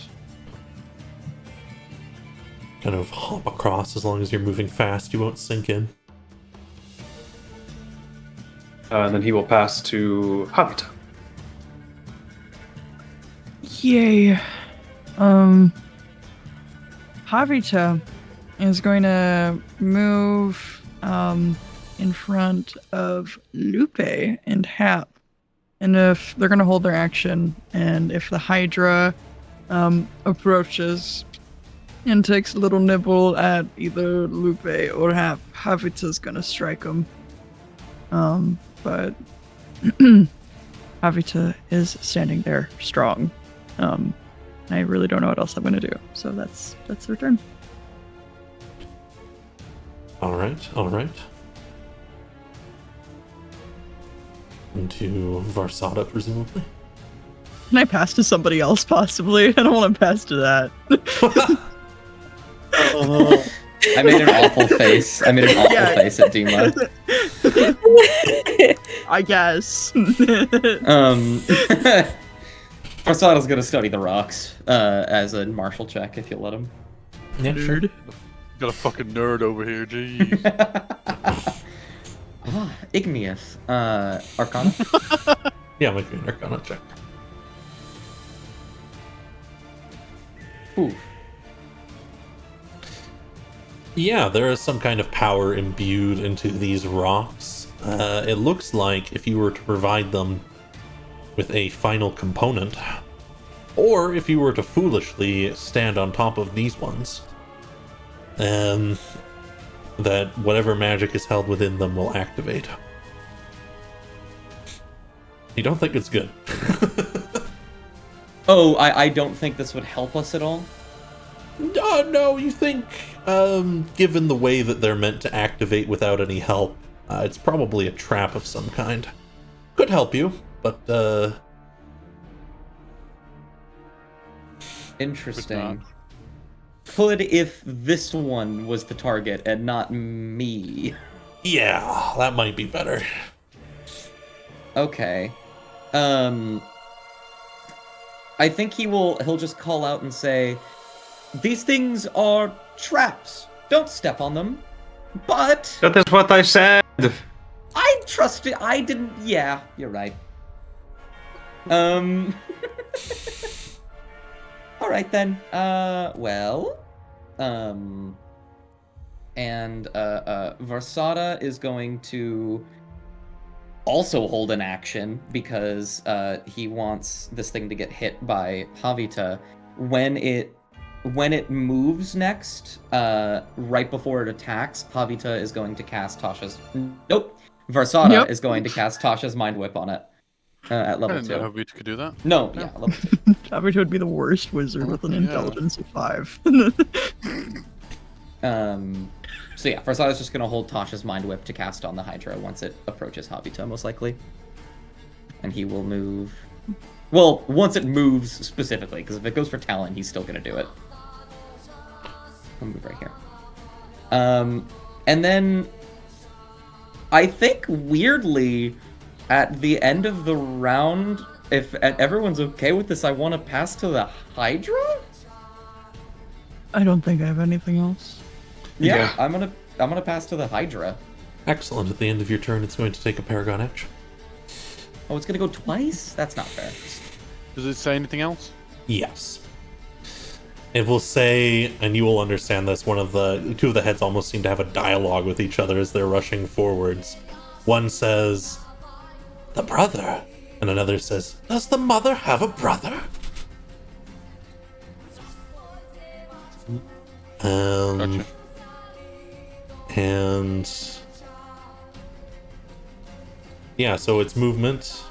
Kind of hop across. As long as you're moving fast, you won't sink in. And then he will pass to Havita. Yay. Havita is going to move in front of Lupe and Hap. And if they're going to hold their action, and if the Hydra approaches and takes a little nibble at either Lupe or Hap, Havita's going to strike him. But Havita is standing there strong. I really don't know what else I'm going to do. So that's their turn. All right. Into Varsada, presumably. Can I pass to somebody else, possibly? I don't want to pass to that. I made an awful face. I made an awful Yeah. face at Dima. I guess. Versada's gonna study the rocks as a martial check if you'll let him. Yeah, sure. Dude. Got a fucking nerd over here, jeez. Igneous. Arcana? Yeah, make me an Arcana check. Ooh. Yeah, there is some kind of power imbued into these rocks. It looks like if you were to provide them with a final component, or if you were to foolishly stand on top of these ones, that whatever magic is held within them will activate. You don't think it's good? Oh, I don't think this would help us at all. No, you think, given the way that they're meant to activate without any help, it's probably a trap of some kind. Could help you, but, Interesting. Could if this one was the target and not me. yeah, that might be better. Okay. I think he'll just call out and say, "These things are traps. Don't step on them." But That is what I said. I trusted. I didn't. Yeah, you're right. All right then. Versada is going to also hold an action because he wants this thing to get hit by Havita when it moves next. Right before it attacks, Havita is going to cast Tasha's. Nope. Versada Yep. is going to cast Tasha's Mind Whip on it at I level didn't know 2. how Vita could do that. No, yeah, level 2. Tabitha would be the worst wizard with an Yeah. intelligence of 5. So yeah, Versada's just gonna hold Tasha's Mind Whip to cast on the Hydra once it approaches Havita, most likely. And he will move. Well, once it moves specifically, because if it goes for Talon, he's still gonna do it. I'll move right here. And then I think weirdly, at the end of the round, if everyone's okay with this, I want to pass to the Hydra. I don't think I have anything else. Yeah, I'm gonna pass to the Hydra. Excellent. At the end of your turn, it's going to take a Paragon action. Oh, it's gonna go twice? That's not fair. Does it say anything else? Yes. It will say, and you will understand this, two of the heads almost seem to have a dialogue with each other as they're rushing forwards. One says, "The brother," and another says, "Does the mother have a brother?" Gotcha. And yeah, so it's movement,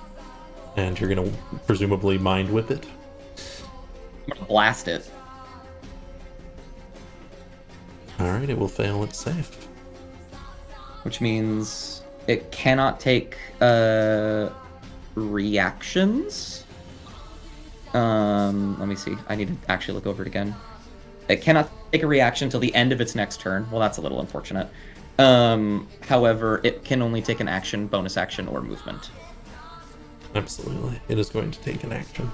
and you're gonna presumably mind whip it. I'm gonna blast it. Alright, it will fail its save. Which means it cannot take reactions. Let me see. I need to actually look over it again. It cannot take a reaction until the end of its next turn. Well, that's a little unfortunate. However, it can only take an action, bonus action, or movement. Absolutely. It is going to take an action.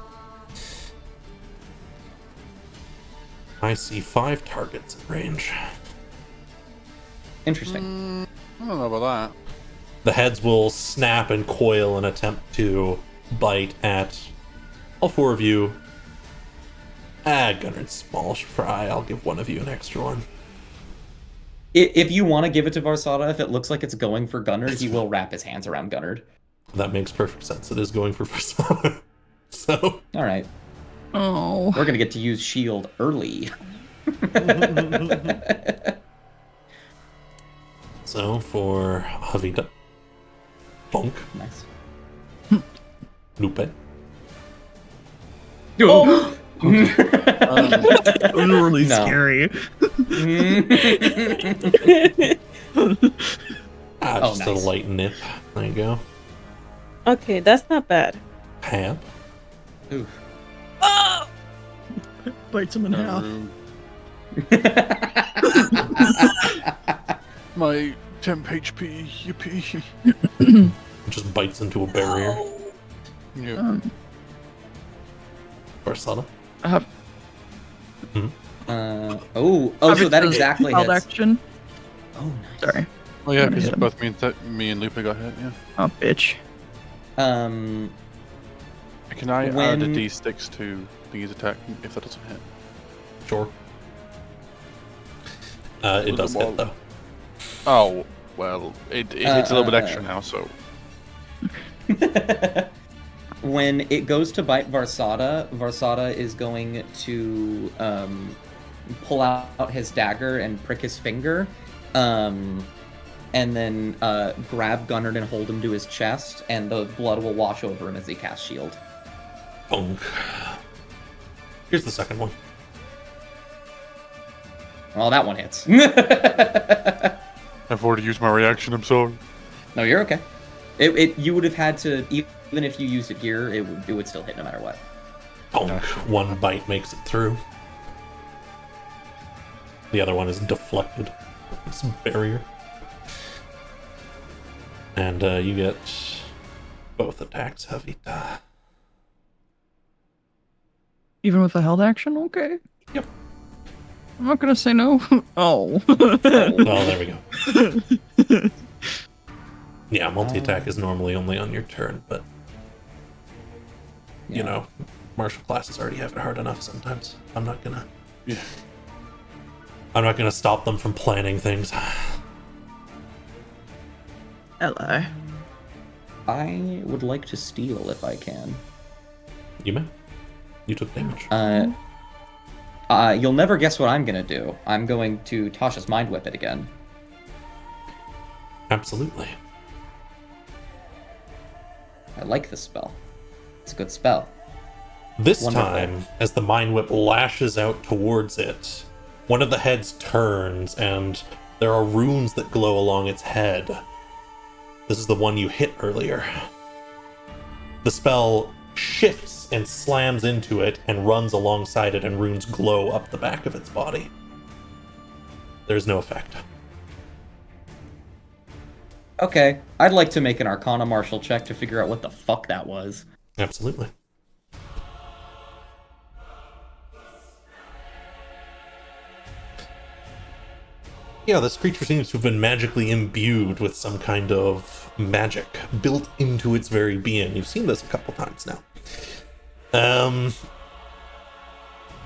I see 5 targets in range. Interesting. I don't know about that. The heads will snap and coil and attempt to bite at all 4 of you. Gunnard's small fry. I'll give one of you an extra one. If you want to give it to Varsada, if it looks like it's going for Gunnard, he will wrap his hands around Gunnard. That makes perfect sense. It is going for Persona. So, All right. Oh. We're gonna get to use shield early. so for Havita, Bonk, Nice. Lupe, Oh! That was really No. scary. just nice. a light nip. There you go. Okay, that's not bad. Pam, Oof. Ah! Bites him in half. My temp HP, yippee. Just bites into a barrier. Yeah. Varsana. I have So that Avich's exactly held hits. action. Oh, nice. Sorry. Oh yeah, I'm gonna because hit him. both me and Lupa got hit. Yeah. Oh, bitch. Can I add a When- D6 to Thingy's attack if that doesn't hit? Sure. It does hit though. Oh well, it hits a little bit extra now, so When it goes to bite Varsada, Varsada is going to pull out his dagger and prick his finger, and then grab Gunnard and hold him to his chest, and the blood will wash over him as he casts shield. Bonk. Here's the second one. Well, that one hits. I've already used my reaction. I'm sorry. No, you're okay. You would have had to, even if you used it here, it would still hit no matter what. Bonk. One bite makes it through. The other one is deflected. It's a barrier. And you get both attacks, Havita. Even with a held action? Okay. Yep. I'm not gonna say no. Oh. Oh, there we go. Yeah, multi-attack is normally only on your turn, but you know, martial classes already have it hard enough sometimes. I'm not gonna stop them from planning things. Hello. I would like to steal if I can. You may. You took damage. You'll never guess what I'm gonna do. I'm going to Tasha's Mind Whip it again. Absolutely. I like this spell. It's a good spell. This Wonderful. time, as the Mind Whip lashes out towards it, one of the heads turns and there are runes that glow along its head. This is the one you hit earlier. The spell shifts and slams into it and runs alongside it, and runes glow up the back of its body. There's no effect. Okay, I'd like to make an Arcana martial check to figure out what the fuck that was. Absolutely. Yeah, this creature seems to have been magically imbued with some kind of magic built into its very being. You've seen this a couple times now.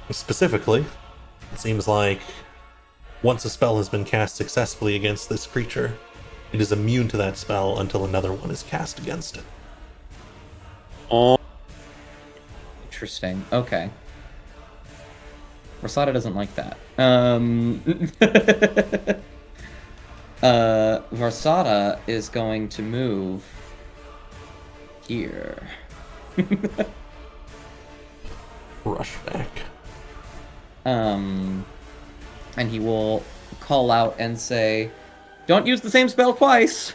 Specifically, it seems like once a spell has been cast successfully against this creature, it is immune to that spell until another one is cast against it. Interesting. Okay. Rosada doesn't like that. Varsada is going to move here. Rush back. And he will call out and say, "Don't use the same spell twice."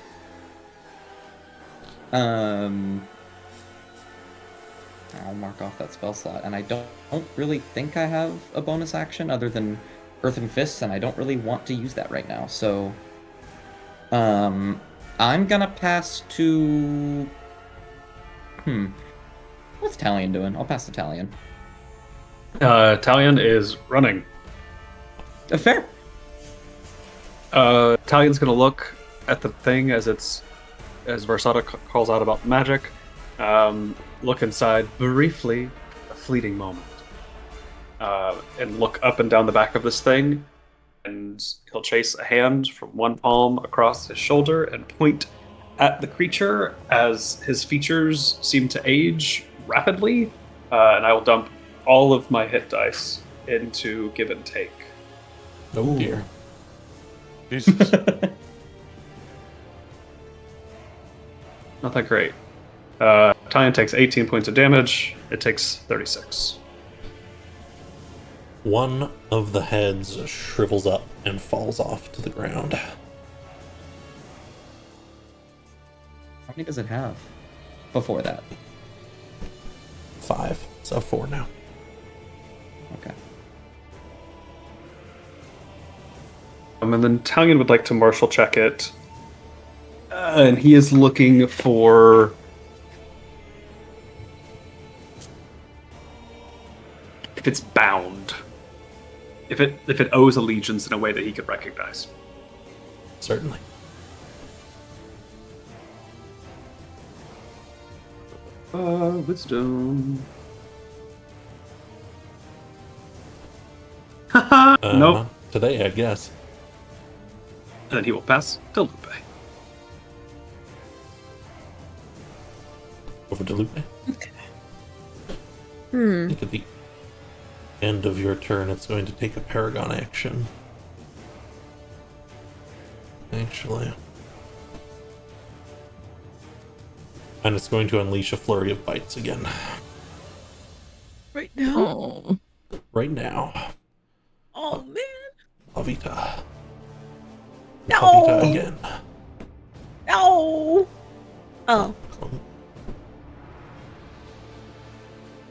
I'll mark off that spell slot, and I don't really think I have a bonus action other than Earthen Fists, and I don't really want to use that right now. So, I'm gonna pass to. What's Talion doing? I'll pass to Talion. Talion is running. Fair. Talion's gonna look at the thing as Varsada calls out about magic. Look inside briefly, a fleeting moment, and look up and down the back of this thing, and he'll chase a hand from one palm across his shoulder and point at the creature as his features seem to age rapidly, and I will dump all of my hit dice into give and take. Oh dear. Jesus. Not that great. Talion takes 18 points of damage. It takes 36. One of the heads shrivels up and falls off to the ground. How many does it have before that? 5. So 4 now. Okay. And then Talion would like to martial check it. And he is looking for... if it's bound. If it owes allegiance in a way that he could recognize. Certainly. Wisdom. Haha, nope. Not today, I guess. And then he will pass to Lupe. Over to Lupe. I Hmm. think at the end of your turn, it's going to take a Paragon action. Actually. And it's going to unleash a flurry of bites again. Right now? Oh. Right now. Oh, man. Avita. No. Avita again. No. Oh.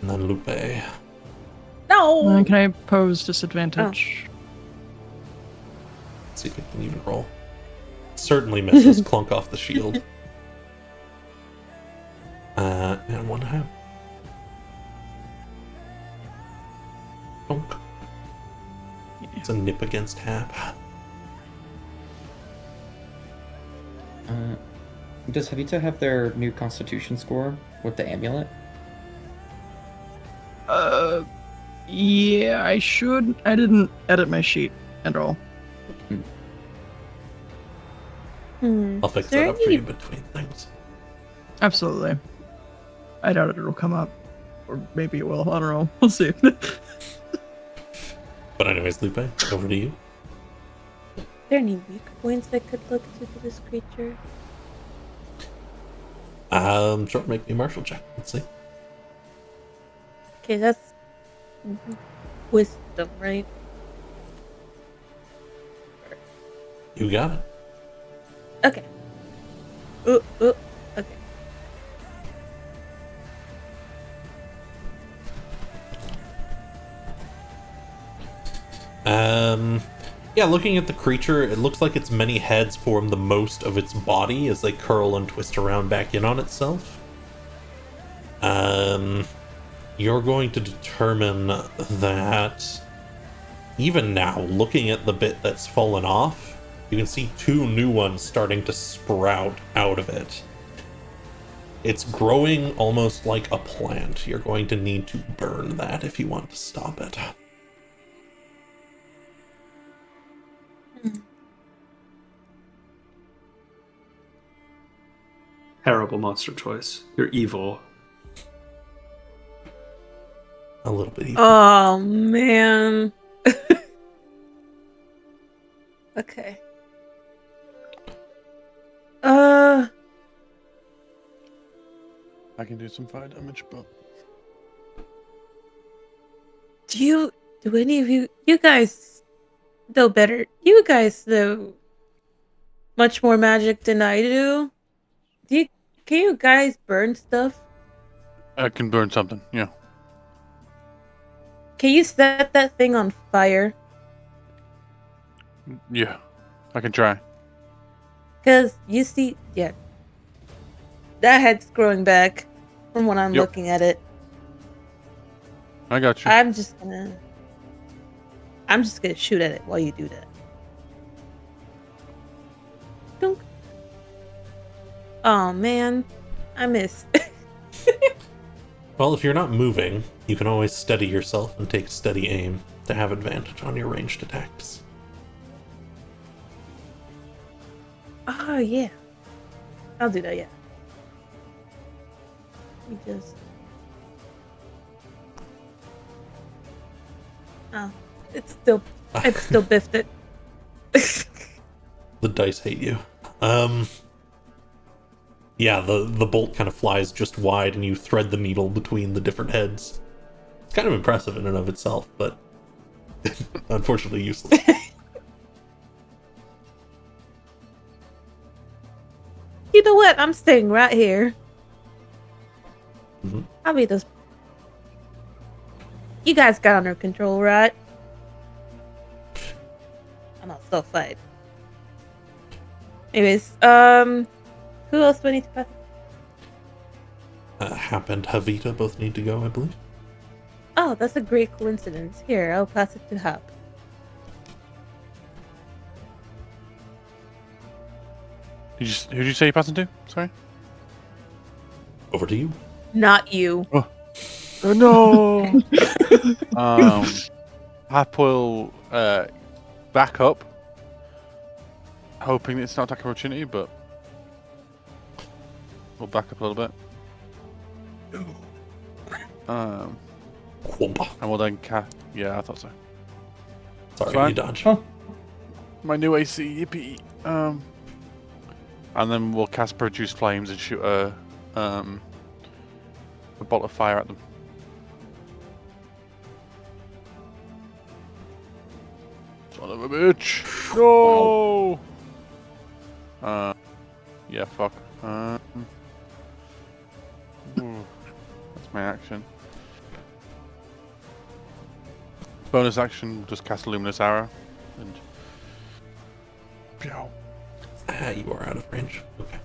And then Lupe. No. Can I pose disadvantage? Let's see if it can even roll. Certainly misses. Clunk off the shield. And 1 half. Clunk. It's a nip against Hap. Does Havita have their new Constitution score with the amulet? Yeah, I should. I didn't edit my sheet at all. Hmm. I'll fix Is there that up for any- you between things. Absolutely. I doubt it'll come up. Or maybe it will. I don't know. We'll see. But anyways, Lupe, over to you. Are there any weak points I could look to this creature? Sure, make me a martial check. Let's see. Okay, that's wisdom, right? You got it. Okay. Okay. Yeah, looking at the creature, it looks like its many heads form the most of its body as they curl and twist around back in on itself. You're going to determine that even now, looking at the bit that's fallen off, you can see 2 new ones starting to sprout out of it. It's growing almost like a plant. You're going to need to burn that if you want to stop it. Terrible monster choice. You're evil. A little bit evil. Oh man. Okay. I can do some fire damage, but Do any of you guys know better? You guys know much more magic than I do. Can you guys burn stuff? I can burn something. Yeah. Can you set that thing on fire? Yeah. I can try. Cause you see, yeah, that head's growing back from when I'm Yep. looking at it. I got you. I'm just gonna shoot at it while you do that. Dunk. Oh man, I missed. Well, if you're not moving, you can always steady yourself and take steady aim to have advantage on your ranged attacks. Oh yeah, I'll do that. Yeah. Let me just. Oh, I still biffed it. The dice hate you. Yeah, the bolt kind of flies just wide and you thread the needle between the different heads. It's kind of impressive in and of itself, but unfortunately useless. You know what? I'm staying right here. Mhm. I'll be this. You guys got under control, right? I'm not still fight. Anyways, who else do I need to pass? Hap and Havita both need to go, I believe. Oh, that's a great coincidence. Here, I'll pass it to Hap. Who'd you say you're passing to? Sorry. Over to you. Not you. Oh no! Hap will back up, hoping it's not attack opportunity, but we'll back up a little bit. Whompa. And we'll then cast. Yeah, I thought so. Sorry, Fine. you dodge. Oh. My new AC, yippee. And then we'll cast Produce Flames and shoot a bolt of fire at them. Son of a bitch! No! Yeah, fuck. That's my action. Bonus action, just cast a Luminous Arrow. And... Pew. You are out of range. Okay.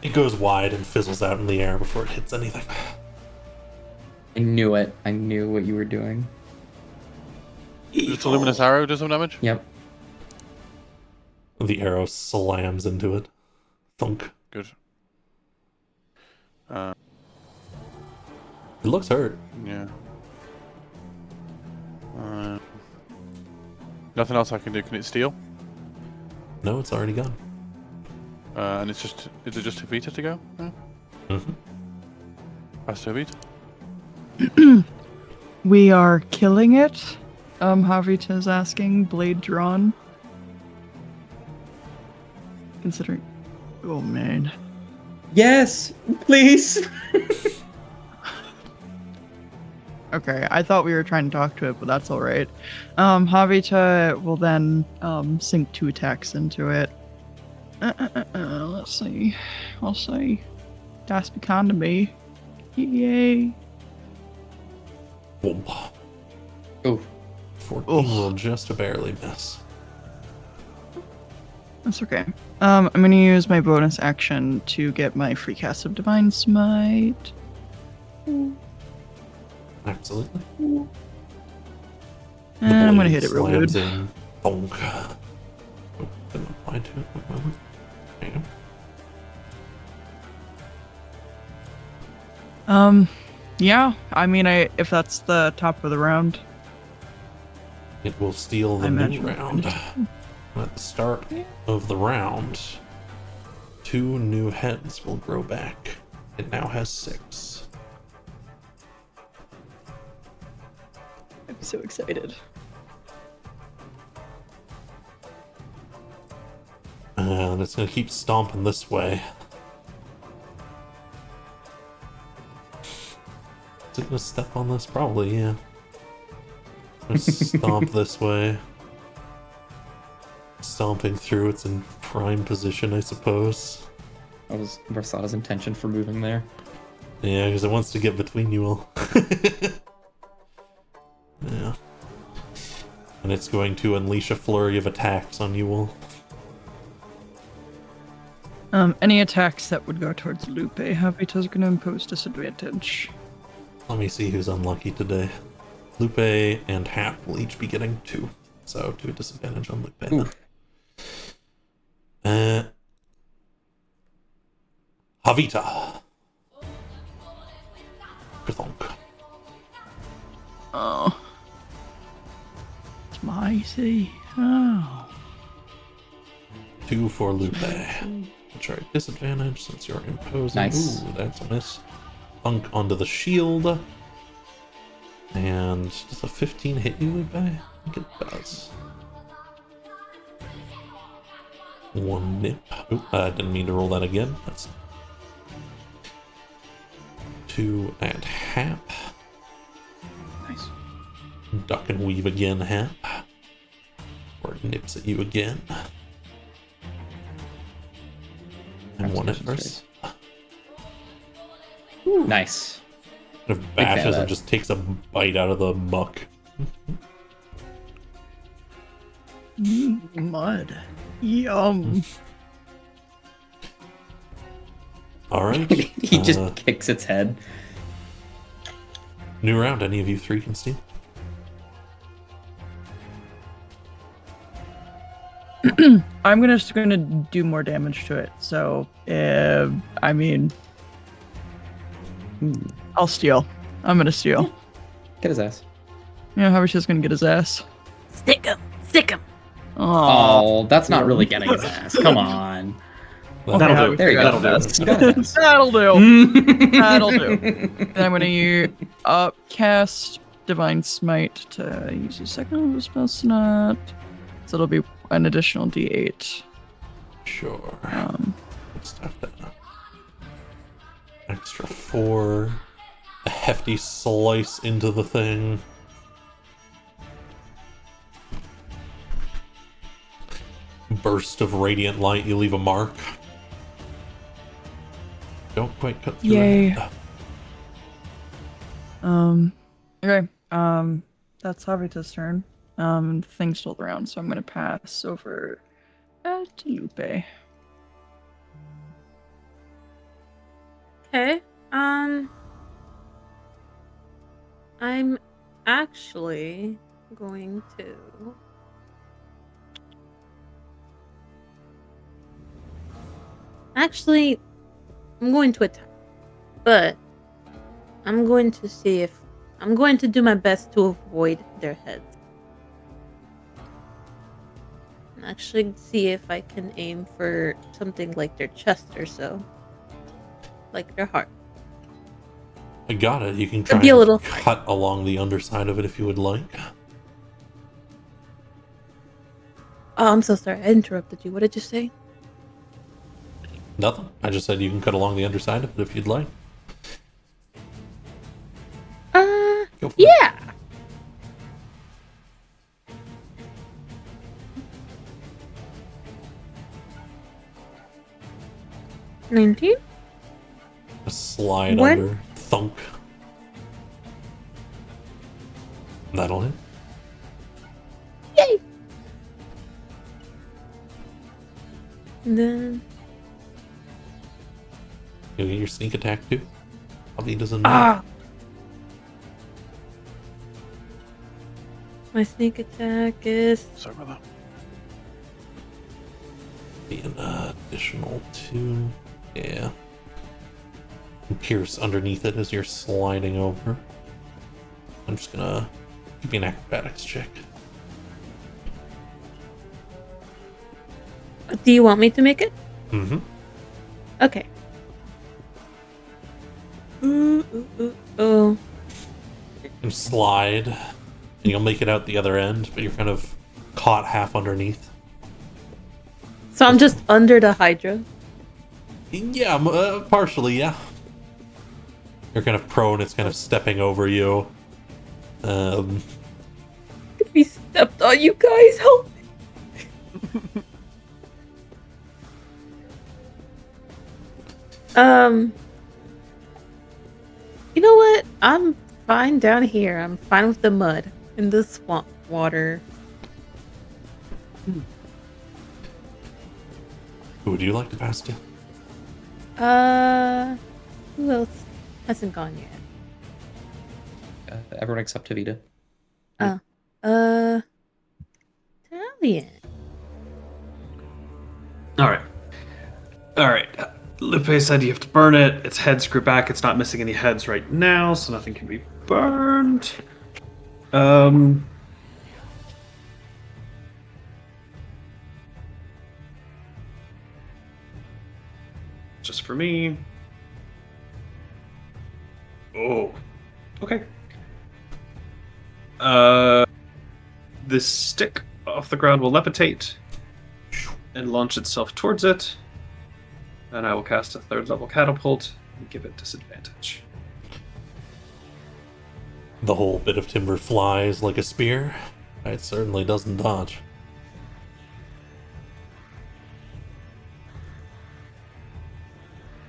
It goes wide and fizzles out in the air before it hits anything. I knew it. I knew what you were doing. Just a Luminous Arrow does some damage? Yep. The arrow slams into it. Thunk. Good. It looks hurt. Yeah. Nothing else I can do. Can it steal? No, it's already gone. And is it just Havita to go? Yeah. Mm-hmm. That's Havita. We are killing it. Havita's asking, blade drawn. Considering. Oh man. Yes, please. Okay, I thought we were trying to talk to it, but that's alright. Havita will then sink 2 attacks into it. Let's see. I'll say Das be kind to me. Yay. Whompa. Ooh. 14 will just barely miss. That's okay. I'm gonna use my bonus action to get my free cast of Divine Smite. Absolutely. And I'm gonna hit it real slams good. in. Bonk. Oh, didn't apply to it. One moment. Hang on. Yeah, I mean, if that's the top of the round. It will steal the I new imagine. round. At the start of the round, 2 new heads will grow back. It now has 6. I'm so excited. And it's going to keep stomping this way. Is it going to step on this? Probably, yeah. Gonna stomp this way. Stomping through, it's in prime position, I suppose. That was Versada's intention for moving there. Yeah, because it wants to get between you all. Yeah. And it's going to unleash a flurry of attacks on you all. Any attacks that would go towards Lupe, Havita's gonna impose disadvantage. Let me see who's unlucky today. Lupe and Hap will each be getting 2. So 2 disadvantage on Lupe then. Havita. Kerthonk. Oh. It's my AC. Oh. 2 for Lupe. Which are at disadvantage since you're imposing. Nice. Ooh, that's a miss. Thunk onto the shield. And does a 15 hit you, Lupe? I think it does. 1 nip. Oop, I didn't mean to roll that again. That's 2 at Hap. Nice. Duck and weave again, Hap. Or it nips at you again. And 1 at Observations first. Nice. Kind of bashes and just takes a bite out of the muck. Mud. Yum. All right. He just kicks its head. New round. Any of you three can steal. I'm just gonna do more damage to it. So, I mean, I'll steal. I'm gonna steal. Get his ass. Yeah, Havisha's gonna get his ass. Stick him. Stick him. Oh, Oh, that's not really getting his ass. Come on. That'll do. There you go. That'll do. You got his ass. that'll do. That'll do. Then I'm gonna cast Divine Smite to use a second of the spell slot. So it'll be an additional D8. Sure. Um, Let's have that. Extra 4. A hefty slice into the thing. Burst of radiant light. You leave a mark. Don't quite cut through Yay. it. Okay. That's Havita's turn. The thing's still around, so I'm gonna pass over to Lupe. Okay. I'm actually going to. Actually, I'm going to attack, but I'm going to see if I'm going to do my best to avoid their heads. Actually, see if I can aim for something like their chest or so, like their heart. I got it. You can try Be a and little- cut along the underside of it if you would like. Oh, I'm so sorry. I interrupted you. What did you say? Nothing. I just said you can cut along the underside of it if you'd like. Go for it. Yeah. $19? A slide What? under. Thunk. That'll hit. Yay! And then You'll get your sneak attack too. Probably doesn't know. My sneak attack is Sorry about that. Be an additional 2. Yeah. And pierce underneath it as you're sliding over. I'm just gonna give you an acrobatics check. Do you want me to make it? Mm-hmm. Okay. Oh. You slide, and you'll make it out the other end, but you're kind of caught half underneath. So I'm just under the Hydra. Yeah, partially, yeah. You're kind of prone, it's kind of stepping over you. We stepped on you guys. Help me. You know what? I'm fine down here. I'm fine with the mud in the swamp water. Who would you like to pass to? Who else hasn't gone yet? Everyone except Tavita. Italian. All right. Lupe said you have to burn it. Its heads grew back. It's not missing any heads right now, so nothing can be burned. Just for me. Oh. Okay. This stick off the ground will levitate and launch itself towards it. And I will cast a 3rd level catapult and give it disadvantage. The whole bit of timber flies like a spear. It certainly doesn't dodge.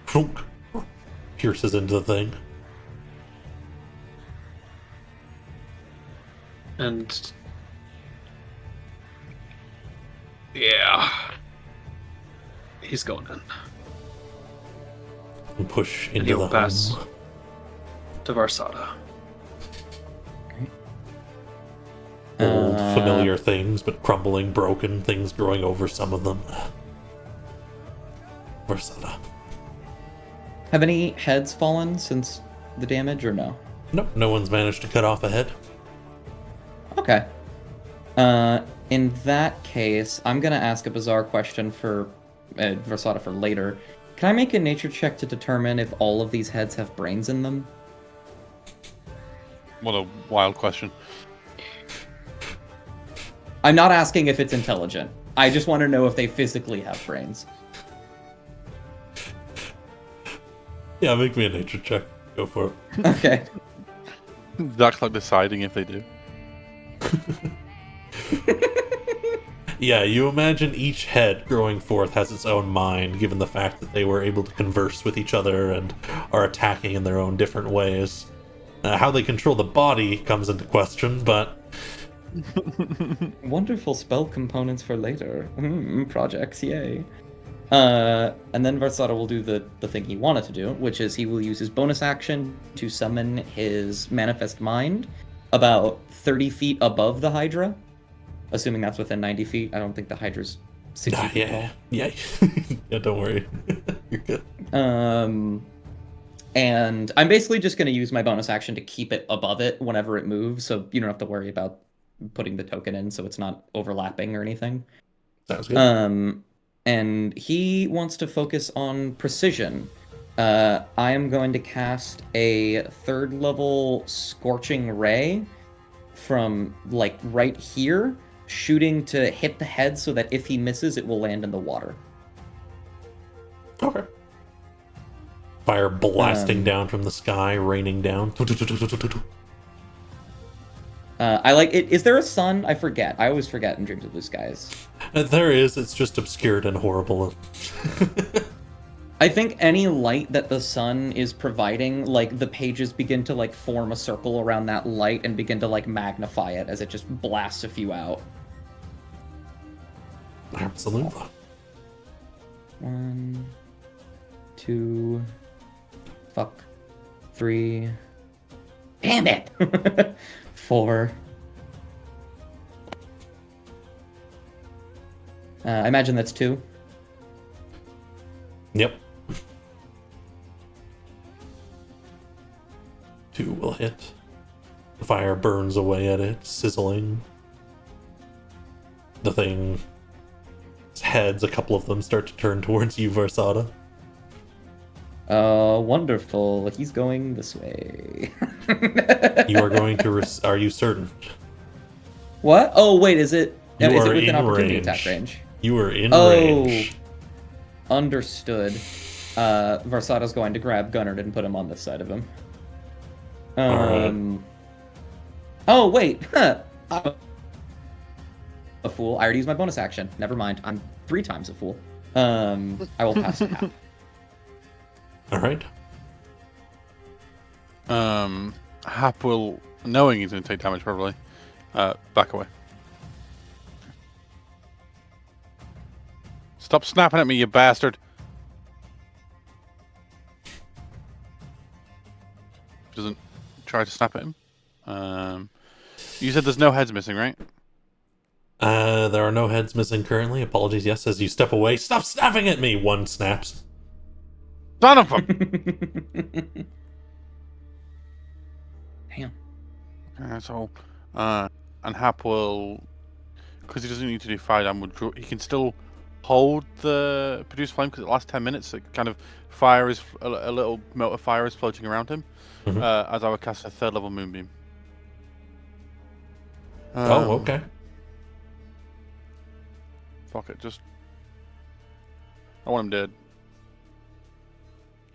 Crunk. Pierces into the thing. And yeah, he's going in. And push And into he'll the pass home. to Varsada. Old familiar things, but crumbling, broken, things growing over some of them. Varsada. Have any heads fallen since the damage, or no? Nope, no one's managed to cut off a head. Okay. In that case, I'm gonna ask a bizarre question for Versada for later. Can I make a nature check to determine if all of these heads have brains in them? What a wild question. I'm not asking if it's intelligent. I just want to know if they physically have brains. Yeah, make me a nature check. Go for it. Okay. Zach's like deciding if they do. Yeah, you imagine each head growing forth has its own mind, given the fact that they were able to converse with each other and are attacking in their own different ways. How they control the body comes into question, but Wonderful spell components for later. Projects, yay. And then Varsada will do the thing he wanted to do, which is he will use his bonus action to summon his Manifest Mind about 30 feet above the Hydra. Assuming that's within 90 feet. I don't think the Hydra's 60 feet tall. yeah. Yeah, don't worry. You're good. And I'm basically just going to use my bonus action to keep it above it whenever it moves, so you don't have to worry about putting the token in so it's not overlapping or anything. Sounds good. And he wants to focus on precision. I am going to cast a 3rd level Scorching Ray from, like, right here, shooting to hit the head so that if he misses, it will land in the water. Okay. Fire blasting down from the sky, raining down. I like it. Is there a sun? I forget. I always forget in Dreams of Blue Skies. There is, it's just obscured and horrible. I think any light that the sun is providing, like, the pages begin to, like, form a circle around that light and begin to, like, magnify it as it just blasts a few out. Absolutely. 1, 2, 3. Damn it! 4. I imagine that's 2. Yep. 2 will hit. The fire burns away at it, sizzling. The thing's heads, a couple of them start to turn towards you, Varsada. Wonderful. He's going this way. You are going to... Are you certain? What? Oh, wait, is it... You is are it within in opportunity range. attack range? You are in Oh. range. Understood. Varsada's going to grab Gunnard and put him on this side of him. Alright. Oh, wait. I'm a fool. I already used my bonus action. Never mind. I'm 3 times a fool. I will pass to Hap. Alright. Hap will, knowing he's going to take damage probably, back away. Stop snapping at me, you bastard! Doesn't try to snap at him. You said there's no heads missing, right? There are no heads missing currently. Apologies, yes, as you step away. Stop snapping at me! 1 snaps. Son of a... Damn. Asshole. And Hap will... Because he doesn't need to do fire damage, he can still hold the produce flame because it lasts 10 minutes. It kind of fire is... A little mote of fire is floating around him. Mhm. As I would cast a 3rd level moonbeam. Oh, okay. Fuck it, just... I want him dead.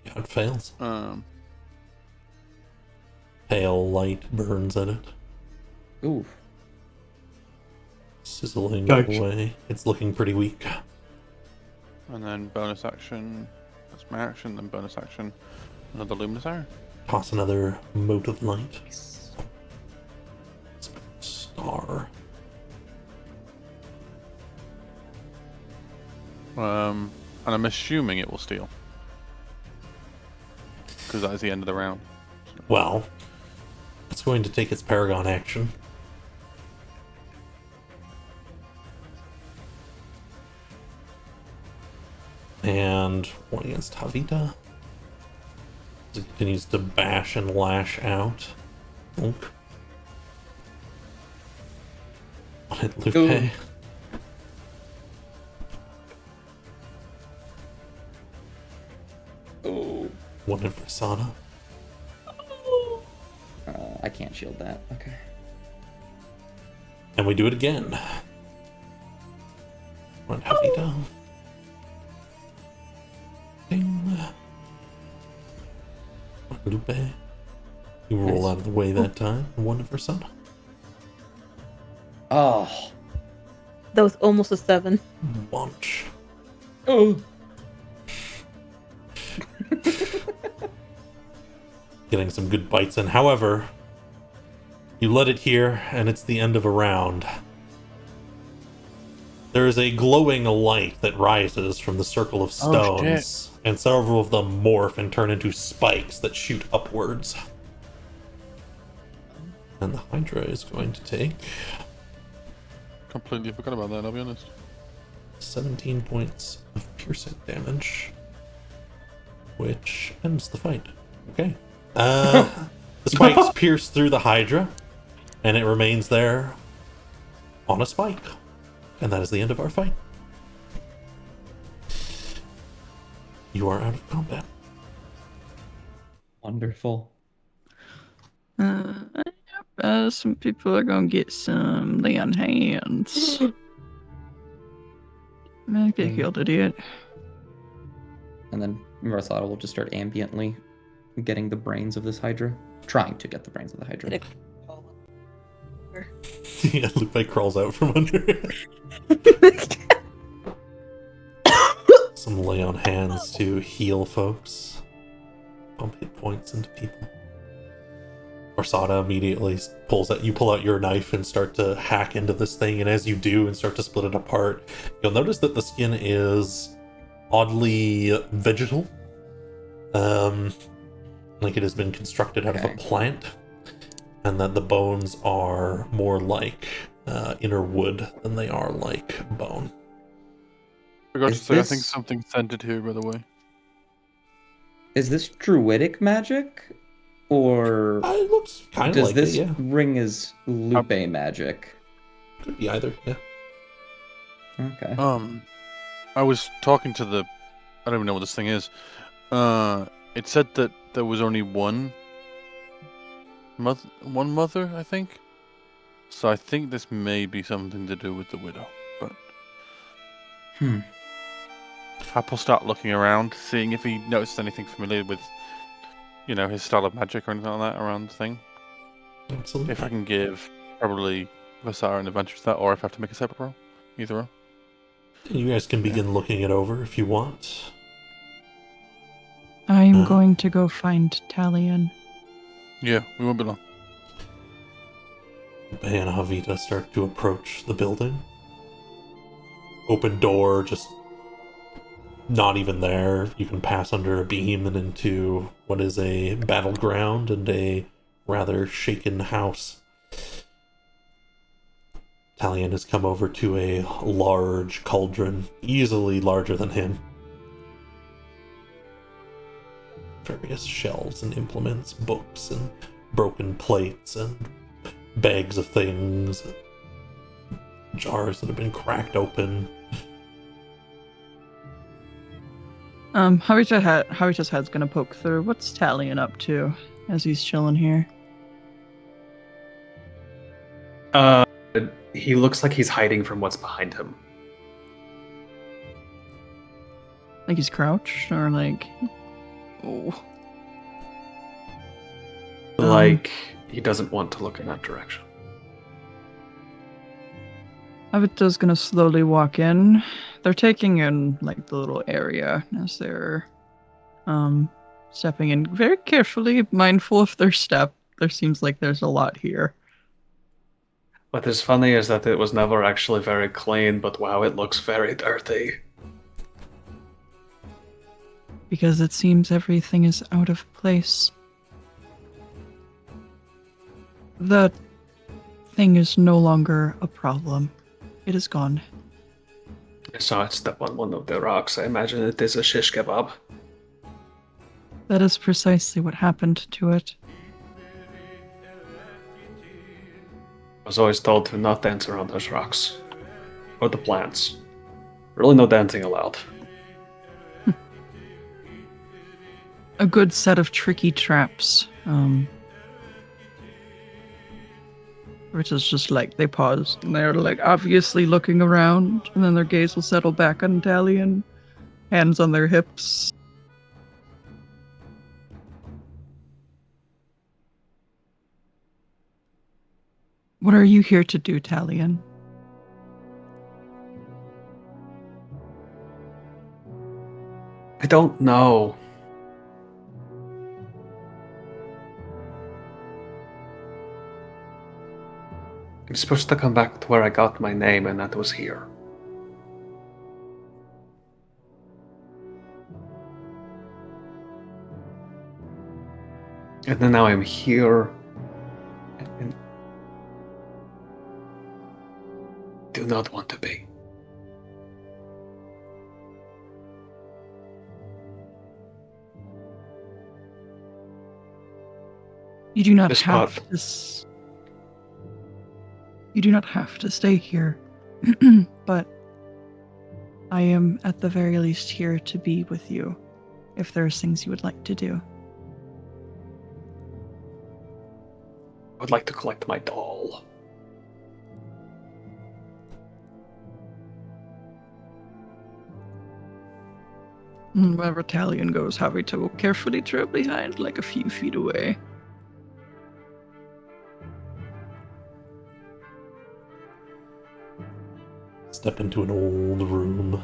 Yeah, it fails. Um, Pale light burns at it, Ooh. sizzling Yikes. away. It's looking pretty weak. and then bonus action. That's my action, then bonus action. Another luminous arrow. Toss another mote of light. are. And I'm assuming it will steal. Because that is the end of the round. Well, it's going to take its Paragon action. And one against Javita. It continues to bash and lash out. Onk. One at Lupe. Ooh. Oh. One at Versana. I can't shield that. Okay. And we do it again. One at Javita. Ding. One at Lupe. You roll Nice. out of the way that time. And one at Versana. Oh. That was almost a 7. Bunch. Oh. Getting some good bites in. However, you let it here, and it's the end of a round. There is a glowing light that rises from the circle of Oh, stones, and several of them morph and turn into spikes that shoot upwards. And the Hydra is going to take Completely forgot about that, I'll be honest. 17 points of piercing damage, which ends the fight. Okay. The spikes pierce through the Hydra, and it remains there on a spike. And that is the end of our fight. You are out of combat. Wonderful. Some people are gonna get some lay on hands. Man, get healed, idiot. And then Versada will just start ambiently getting the brains of this Hydra. Trying to get the brains of the Hydra. Get Yeah, Lupe crawls out from under it. Some lay on hands to heal folks. Bump hit points into people. Orsada immediately pulls out. You pull out your knife and start to hack into this thing, and as you do and start to split it apart, you'll notice that the skin is oddly vegetal. Like it has been constructed out of a Okay. plant, and that the bones are more like inner wood than they are like bone. Forgot to Is say, I think this- something scented here, by the way. Is this druidic magic? Or It looks kind of does like this it, yeah. ring as Lupe magic? Could be either, yeah. Okay. I was talking to the... I don't even know what this thing is. It said that there was only one mother, I think. So I think this may be something to do with the widow. But Hap will start looking around, seeing if he noticed anything familiar with, you know, his style of magic or anything like that around the thing. Absolutely. If I can give probably Vasara an advantage to that, or if I have to make a separate roll. Either or. You guys can begin looking it over if you want. I'm going to go find Talion. Yeah, we won't be long. Bay and Javita start to approach the building. Open door, just not even there. You can pass under a beam and into what is a battleground and a rather shaken house. Talion has come over to a large cauldron, easily larger than him. Various shelves and implements, books and broken plates and bags of things, jars that have been cracked open. Havita's head's gonna poke through. What's Talion up to as he's chilling here? He looks like he's hiding from what's behind him. Like he's crouched or like oh. Like he doesn't want to look in that direction. Havita's gonna slowly walk in. They're taking in like the little area as they're stepping in very carefully, mindful of their step. There seems like there's a lot here. What is funny is that it was never actually very clean, but wow, it looks very dirty. Because it seems everything is out of place. The thing is no longer a problem. It is gone. I saw it step on one of the rocks. I imagine it is a shish kebab. That is precisely what happened to it. I was always told to not dance around those rocks. Or the plants. Really no dancing allowed. A good set of tricky traps. Which is just like, they pause, and they're like obviously looking around, and then their gaze will settle back on Talion, hands on their hips. What are you here to do, Talion? I don't know. I'm supposed to come back to where I got my name, and that was here. And then now I'm here. And do not want to be. You do not This have spot. this. You do not have to stay here, but I am at the very least here to be with you if there's things you would like to do. I would like to collect my doll. Wherever Talion goes, Havito will carefully trail behind, like a few feet away. Step into an old room.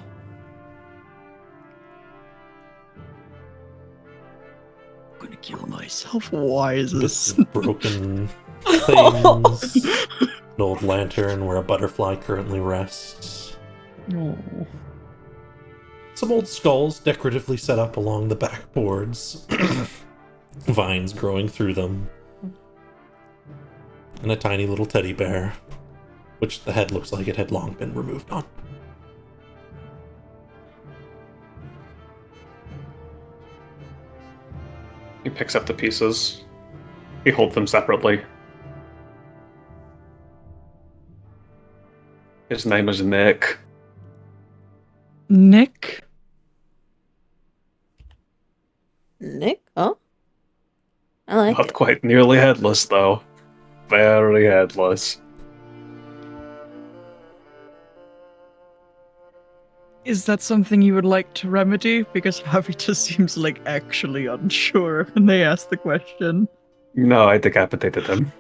I'm gonna kill myself. Why is Bits this? of broken things. An old lantern where a butterfly currently rests. Oh. Some old skulls decoratively set up along the backboards. Vines growing through them. And a tiny little teddy bear, which the head looks like it had long been removed on. He picks up the pieces. He holds them separately. His name is Nick. Nick? Nick? Oh, I like Not it. quite nearly headless, though. Very headless. Is that something you would like to remedy? Because Havito seems like actually unsure when they ask the question. No, I decapitated him.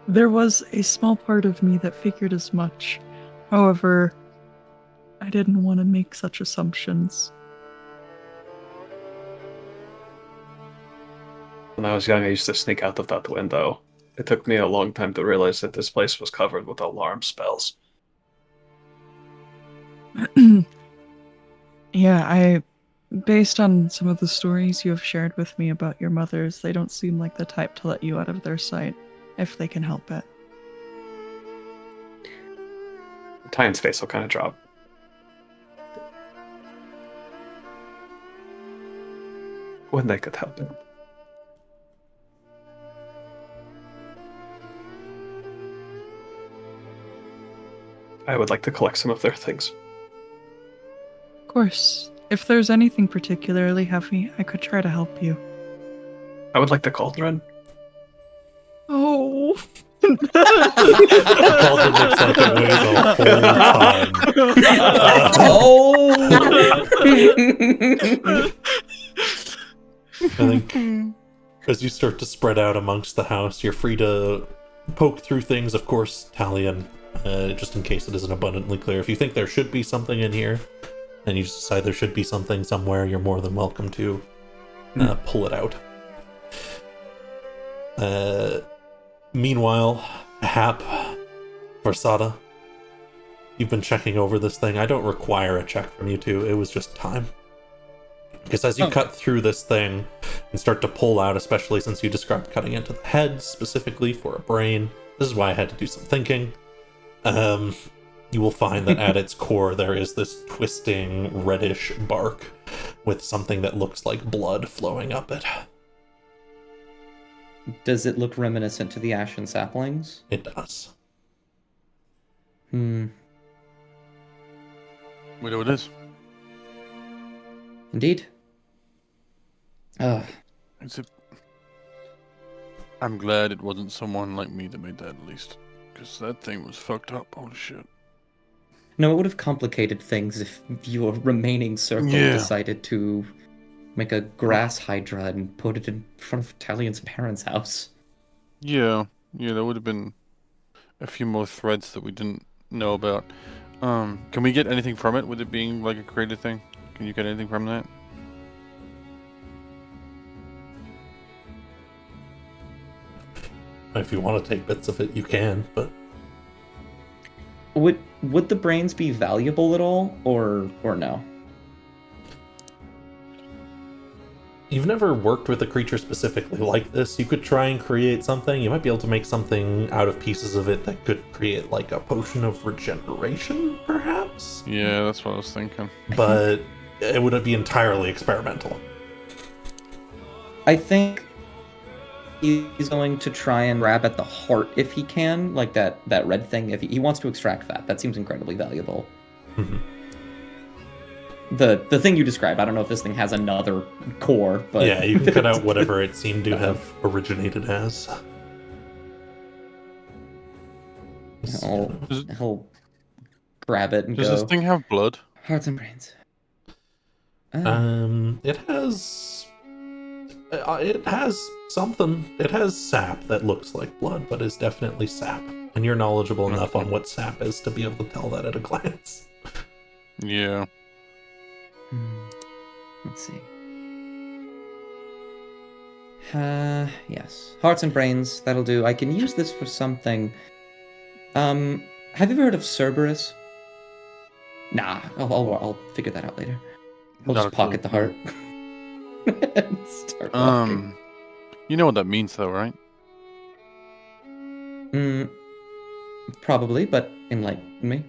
There was a small part of me that figured as much. However, I didn't want to make such assumptions. When I was young, I used to sneak out of that window. It took me a long time to realize that this place was covered with alarm spells. Yeah, based on some of the stories you have shared with me about your mothers, they don't seem like the type to let you out of their sight, if they can help it. Tyan's face will kind of drop. When they could help it. I would like to collect some of their things. Of course, if there's anything particularly heavy, I could try to help you. I would like the cauldron. Oh. The cauldron looks like it weighs a whole time. I think as you start to spread out amongst the house, you're free to poke through things. Of course, Talion, just in case it isn't abundantly clear. If you think there should be something in here, and you just decide there should be something somewhere, you're more than welcome to pull it out. Meanwhile, Hap, Versada, you've been checking over this thing. I don't require a check from you two. It was just time. Because as you cut through this thing and start to pull out, especially since you described cutting into the head specifically for a brain, this is why I had to do some thinking. You will find that at its core there is this twisting reddish bark with something that looks like blood flowing up it. Does it look reminiscent to the ashen saplings? It does. Hmm. We know what it is. Indeed. Is it... I'm glad it wasn't someone like me that made that, at least. Because that thing was fucked up. Holy shit. No, it would have complicated things if your remaining circle Yeah. decided to make a grass hydra and put it in front of Talion's parents' house. Yeah, there would have been a few more threads that we didn't know about. Can we get anything from it with it being like a created thing? Can you get anything from that? If you want to take bits of it, you can, but Would the brains be valuable at all, or no? you've never worked with a creature specifically like this. You could try and create something. You might be able to make something out of pieces of it that could create like a potion of regeneration, perhaps? Yeah, that's what I was thinking. But it would be entirely experimental. I think he's going to try and grab at the heart if he can, like that red thing. If he wants to extract that seems incredibly valuable. Mhm. The thing you described, I don't know if this thing has another core, but Yeah, you can cut out whatever it seemed to have originated as. He'll grab it and Does go. this thing have blood? Hearts and brains. It has something. It has sap that looks like blood, but is definitely sap. And you're knowledgeable enough on what sap is to be able to tell that at a glance. Yeah. Let's see. Yes. Hearts and brains, that'll do. I can use this for something. Have you ever heard of Cerberus? Nah, I'll figure that out later. I'll Not just a clue. pocket the heart. And start walking. You know what that means, though, right? Probably, but enlighten me.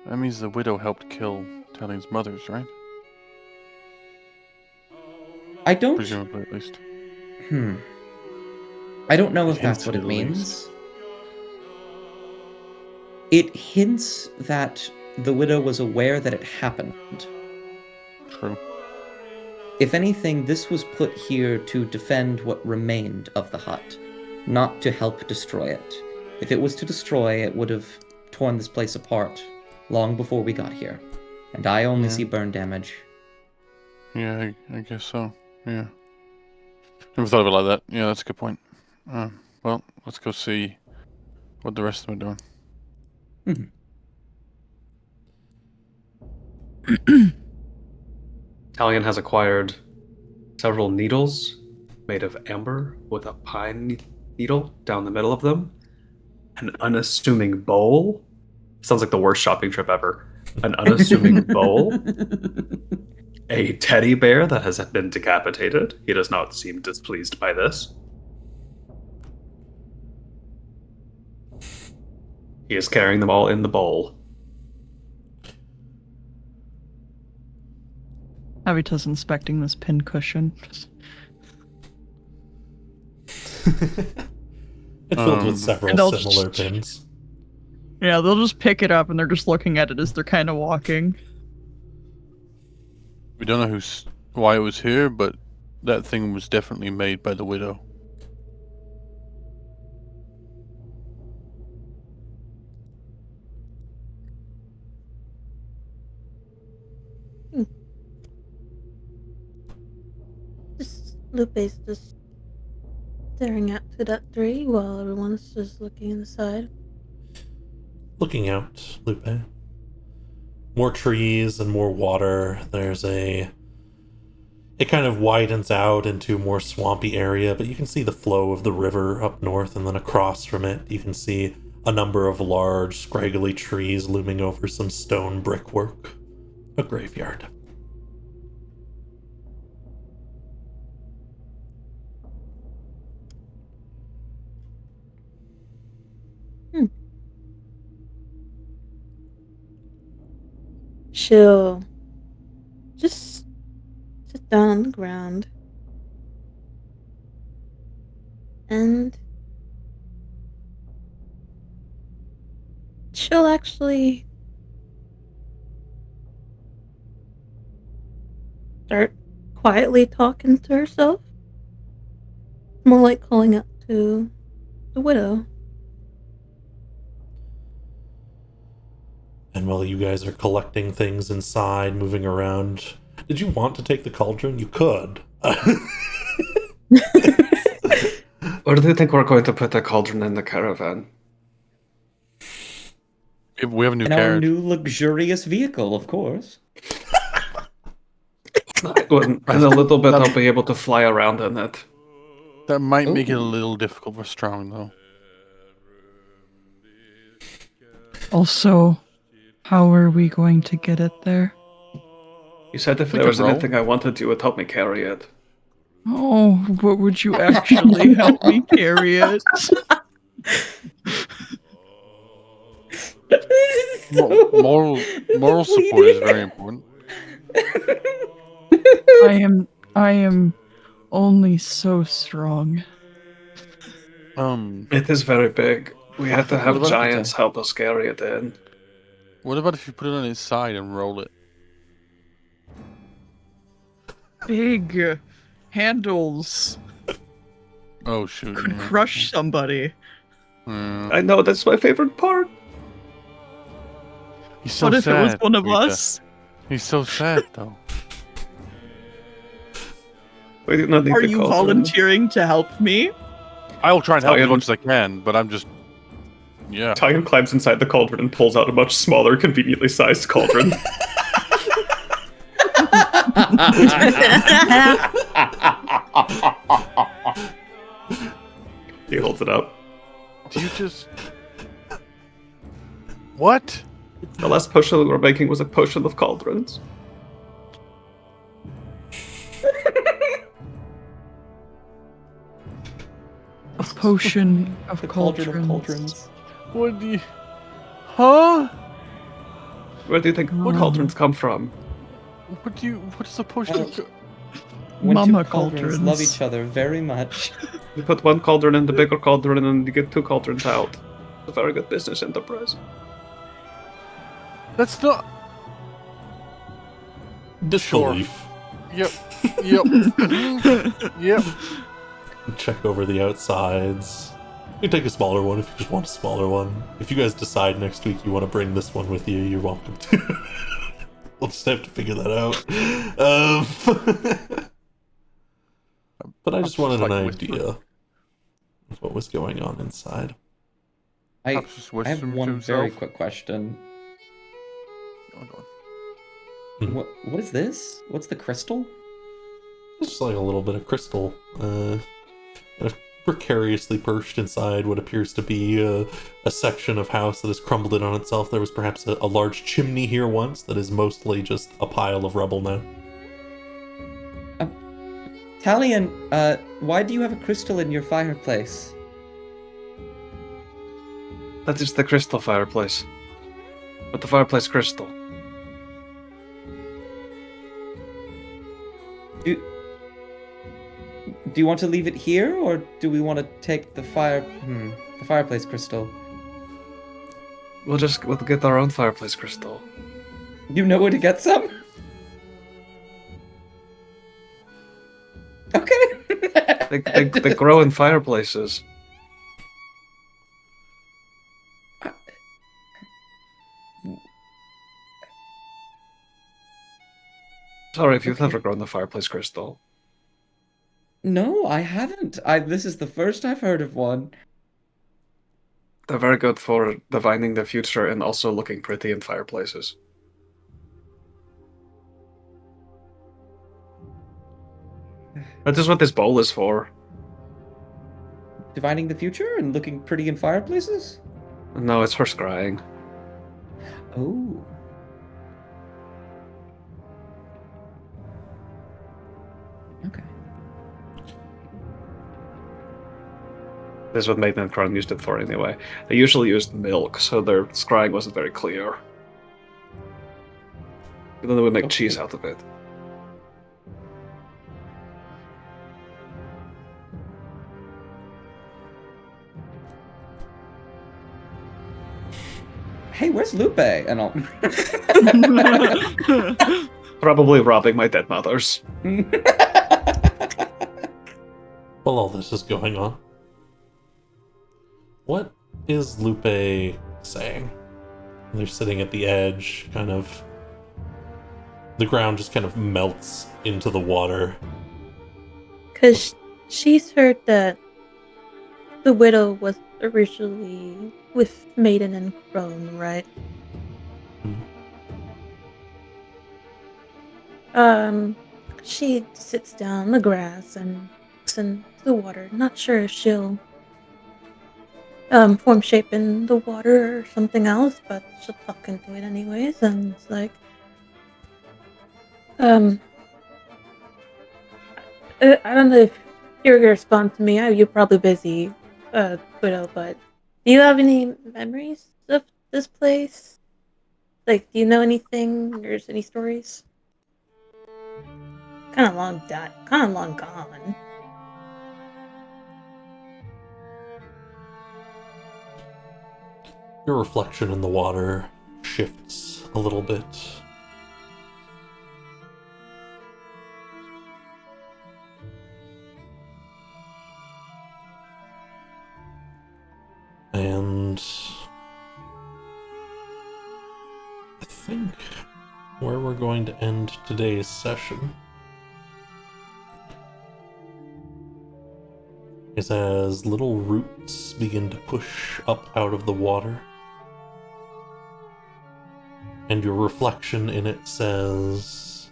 That means the widow helped kill Talion's mothers, right? I don't. Presumably, at least. I don't know if It that's hints what at it it, at least. means. It hints that the widow was aware that it happened. True. If anything, this was put here to defend what remained of the hut, not to help destroy it. If it was to destroy, it would have torn this place apart long before we got here. And I only Yeah. see burn damage. Yeah, I guess so. Yeah. Never thought of it like that. Yeah, that's a good point. Well, let's go see what the rest of them are doing. Talion has acquired several needles made of amber with a pine needle down the middle of them, an unassuming bowl. Sounds like the worst shopping trip ever. An unassuming bowl, a teddy bear that has been decapitated. He does not seem displeased by this. He is carrying them all in the bowl. Avita's inspecting this pin cushion. It's filled with several And they'll similar just- pins. Yeah, they'll just pick it up and they're just looking at it as they're kind of walking. We don't know why it was here, but that thing was definitely made by the widow. Lupe's just staring out to that tree while everyone's just looking inside. Looking out, Lupe. More trees and more water. There's a It kind of widens out into a more swampy area, but you can see the flow of the river up north, and then across from it, you can see a number of large, scraggly trees looming over some stone brickwork. A graveyard. She'll just sit down on the ground and she'll actually start quietly talking to herself. More like calling up to the widow. And while you guys are collecting things inside, moving around, did you want to take the cauldron? You could. Or do you think we're going to put the cauldron in the caravan? We have a new In our carriage. new luxurious vehicle, of course. In a little bit, I'll be able to fly around in it. That might make it a Ooh. little difficult for Strong, though. Also, how are we going to get it there? You said if We there could was roll. anything I wanted, you would help me carry it. Oh, but would you actually help me carry it? Moral support is very important. I am only so strong. It is very big. We have to have What about if giants help us carry it in. What about if you put it on its side and roll it? Big handles Oh shoot! could yeah. crush somebody. Yeah. I know, that's my favorite part. He's so What if sad. it was one of Rita. us? He's so sad though. We do not need Are the you cauldron. volunteering to help me? I will try and help Tired as one. much as I can, but I'm just, yeah. Tian climbs inside the cauldron and pulls out a much smaller, conveniently sized cauldron. He holds it up. Do you just? What? The last potion we were making was a potion of cauldrons. A potion of The cauldron cauldrons. of cauldrons. What do you? Huh? Where do you think Oh. cauldrons come from? What do you? What's the potion? Oh. of co- When Mama two cauldrons love cauldrons. each other very much. You put one cauldron in the bigger cauldron and then you get two cauldrons out. It's a very good business enterprise. That's not. Disbelief. Yep. Yep. Yep. Check over the outsides. You can take a smaller one if you just want a smaller one. If you guys decide next week you want to bring this one with you, you're welcome to. We'll just have to figure that out. But I just wanted an like idea whispering. of what was going on inside. I Perhaps just I have whispering to one very himself. quick question. Go on. What is this? What's the crystal? It's just like a little bit of crystal, kind of precariously perched inside what appears to be a section of house that has crumbled in on itself. There was perhaps a large chimney here once that is mostly just a pile of rubble now. Talion, why do you have a crystal in your fireplace? That is the crystal fireplace. But the fireplace crystal. Do you want to leave it here, or do we want to take the fireplace crystal? We'll get our own fireplace crystal. You know where to get some? Okay. They grow in fireplaces. Sorry if you've never grown the fireplace crystal. No, I haven't. This is the first I've heard of one. They're very good for divining the future and also looking pretty in fireplaces. That's just what this bowl is for. Divining the future and looking pretty in fireplaces? No, it's for scrying. Oh. Okay. This is what Maiden and Kron used it for anyway. They usually used milk, so their scrying wasn't very clear. And then they would make cheese out of it. Hey, where's Lupe? And I'll. Probably robbing my dead mothers. While all this is going on, what is Lupe saying? They're sitting at the edge, kind of. The ground just kind of melts into the water. Because she's heard that the widow was originally with Maiden and Crone, right? She sits down in the grass and looks into the water. Not sure if she'll form shape in the water or something else, but she'll talk into it anyways, and it's like, I don't know if you're gonna respond to me. You're probably busy, widow, but do you have any memories of this place? Like, do you know anything? Or any stories? Kind of long gone. Your reflection in the water shifts a little bit. And I think where we're going to end today's session is as little roots begin to push up out of the water. And your reflection in it says,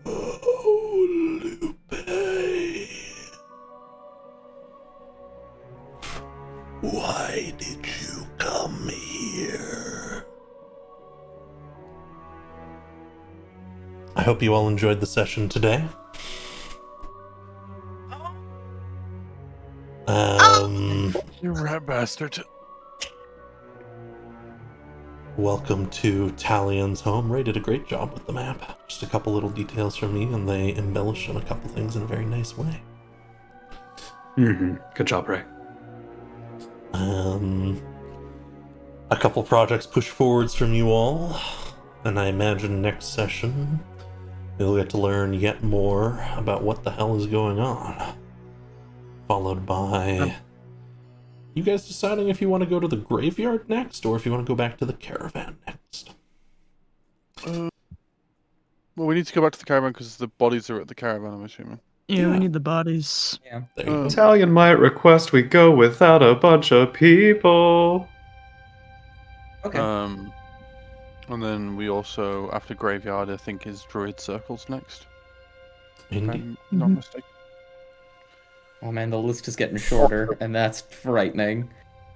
"Oh, Lupe. Why did you come here?" I hope you all enjoyed the session today. You rat bastard. Welcome to Talion's home. Ray did a great job with the map. Just a couple little details from me, and they embellished on a couple things in a very nice way. Mm-hmm. Good job, Ray. A couple projects push forwards from you all, and I imagine next session you'll get to learn yet more about what the hell is going on. Followed by you guys deciding if you want to go to the graveyard next, or if you want to go back to the caravan next. Well, we need to go back to the caravan because the bodies are at the caravan, I'm assuming. Yeah, we need the bodies. Yeah. There you go. Italian might request we go without a bunch of people. Okay. And then we also, after graveyard, I think is druid circles next. If Indeed. I'm not Mhm. mistaken. Oh man, the list is getting shorter, and that's frightening.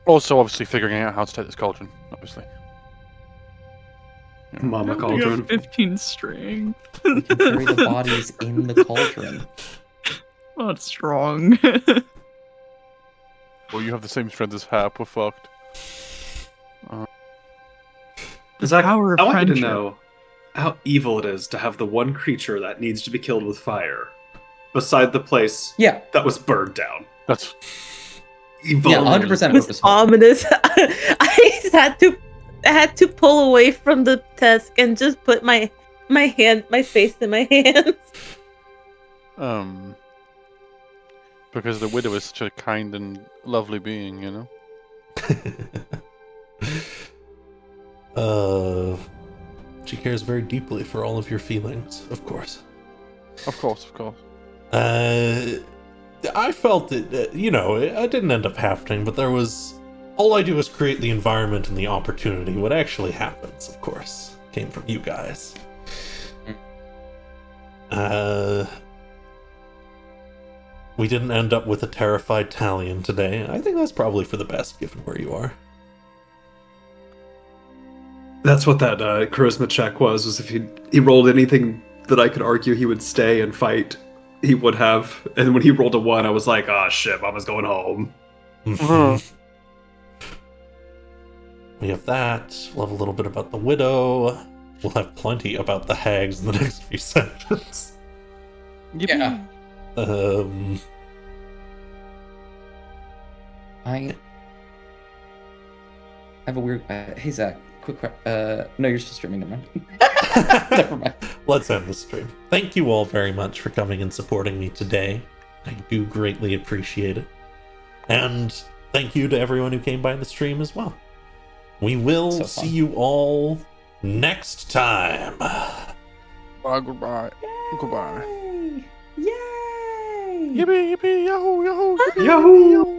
Also, obviously, figuring out how to take this cauldron, obviously. Mama I only got Cauldron. 15 string. We can carry the bodies in the cauldron. Not strong. Well, you have the same strength as Hap, we're fucked. Zach, power of I want you to friendship. know how evil it is to have the one creature that needs to be killed with fire beside the place Yeah, that was burned down. That's Evil. yeah, 100% It was purposeful. ominous. I had to pull away from the desk and just put my face in my hands. because the widow is such a kind and lovely being, you know? She cares very deeply for all of your feelings, of course. Of course. I felt it, it didn't end up happening, but there was... All I do is create the environment and the opportunity. What actually happens, of course, came from you guys. we didn't end up with a terrified Talion today. I think that's probably for the best, given where you are. That's what that charisma check was if he rolled anything that I could argue he would stay and fight, he would have. And when he rolled a 1, I was like, oh shit, Mama's going home. We have that. We'll have a little bit about the widow. We'll have plenty about the hags in the next few sessions. Yeah. I have a weird. Hey Zach, quick. No, you're still streaming. Never mind. Never mind. Let's end the stream. Thank you all very much for coming and supporting me today. I do greatly appreciate it. And thank you to everyone who came by the stream as well. We will see you all next time. Bye, goodbye. Goodbye. Yay! Yippee, yippee, yahoo, yahoo, yippee, Yahoo! yahoo.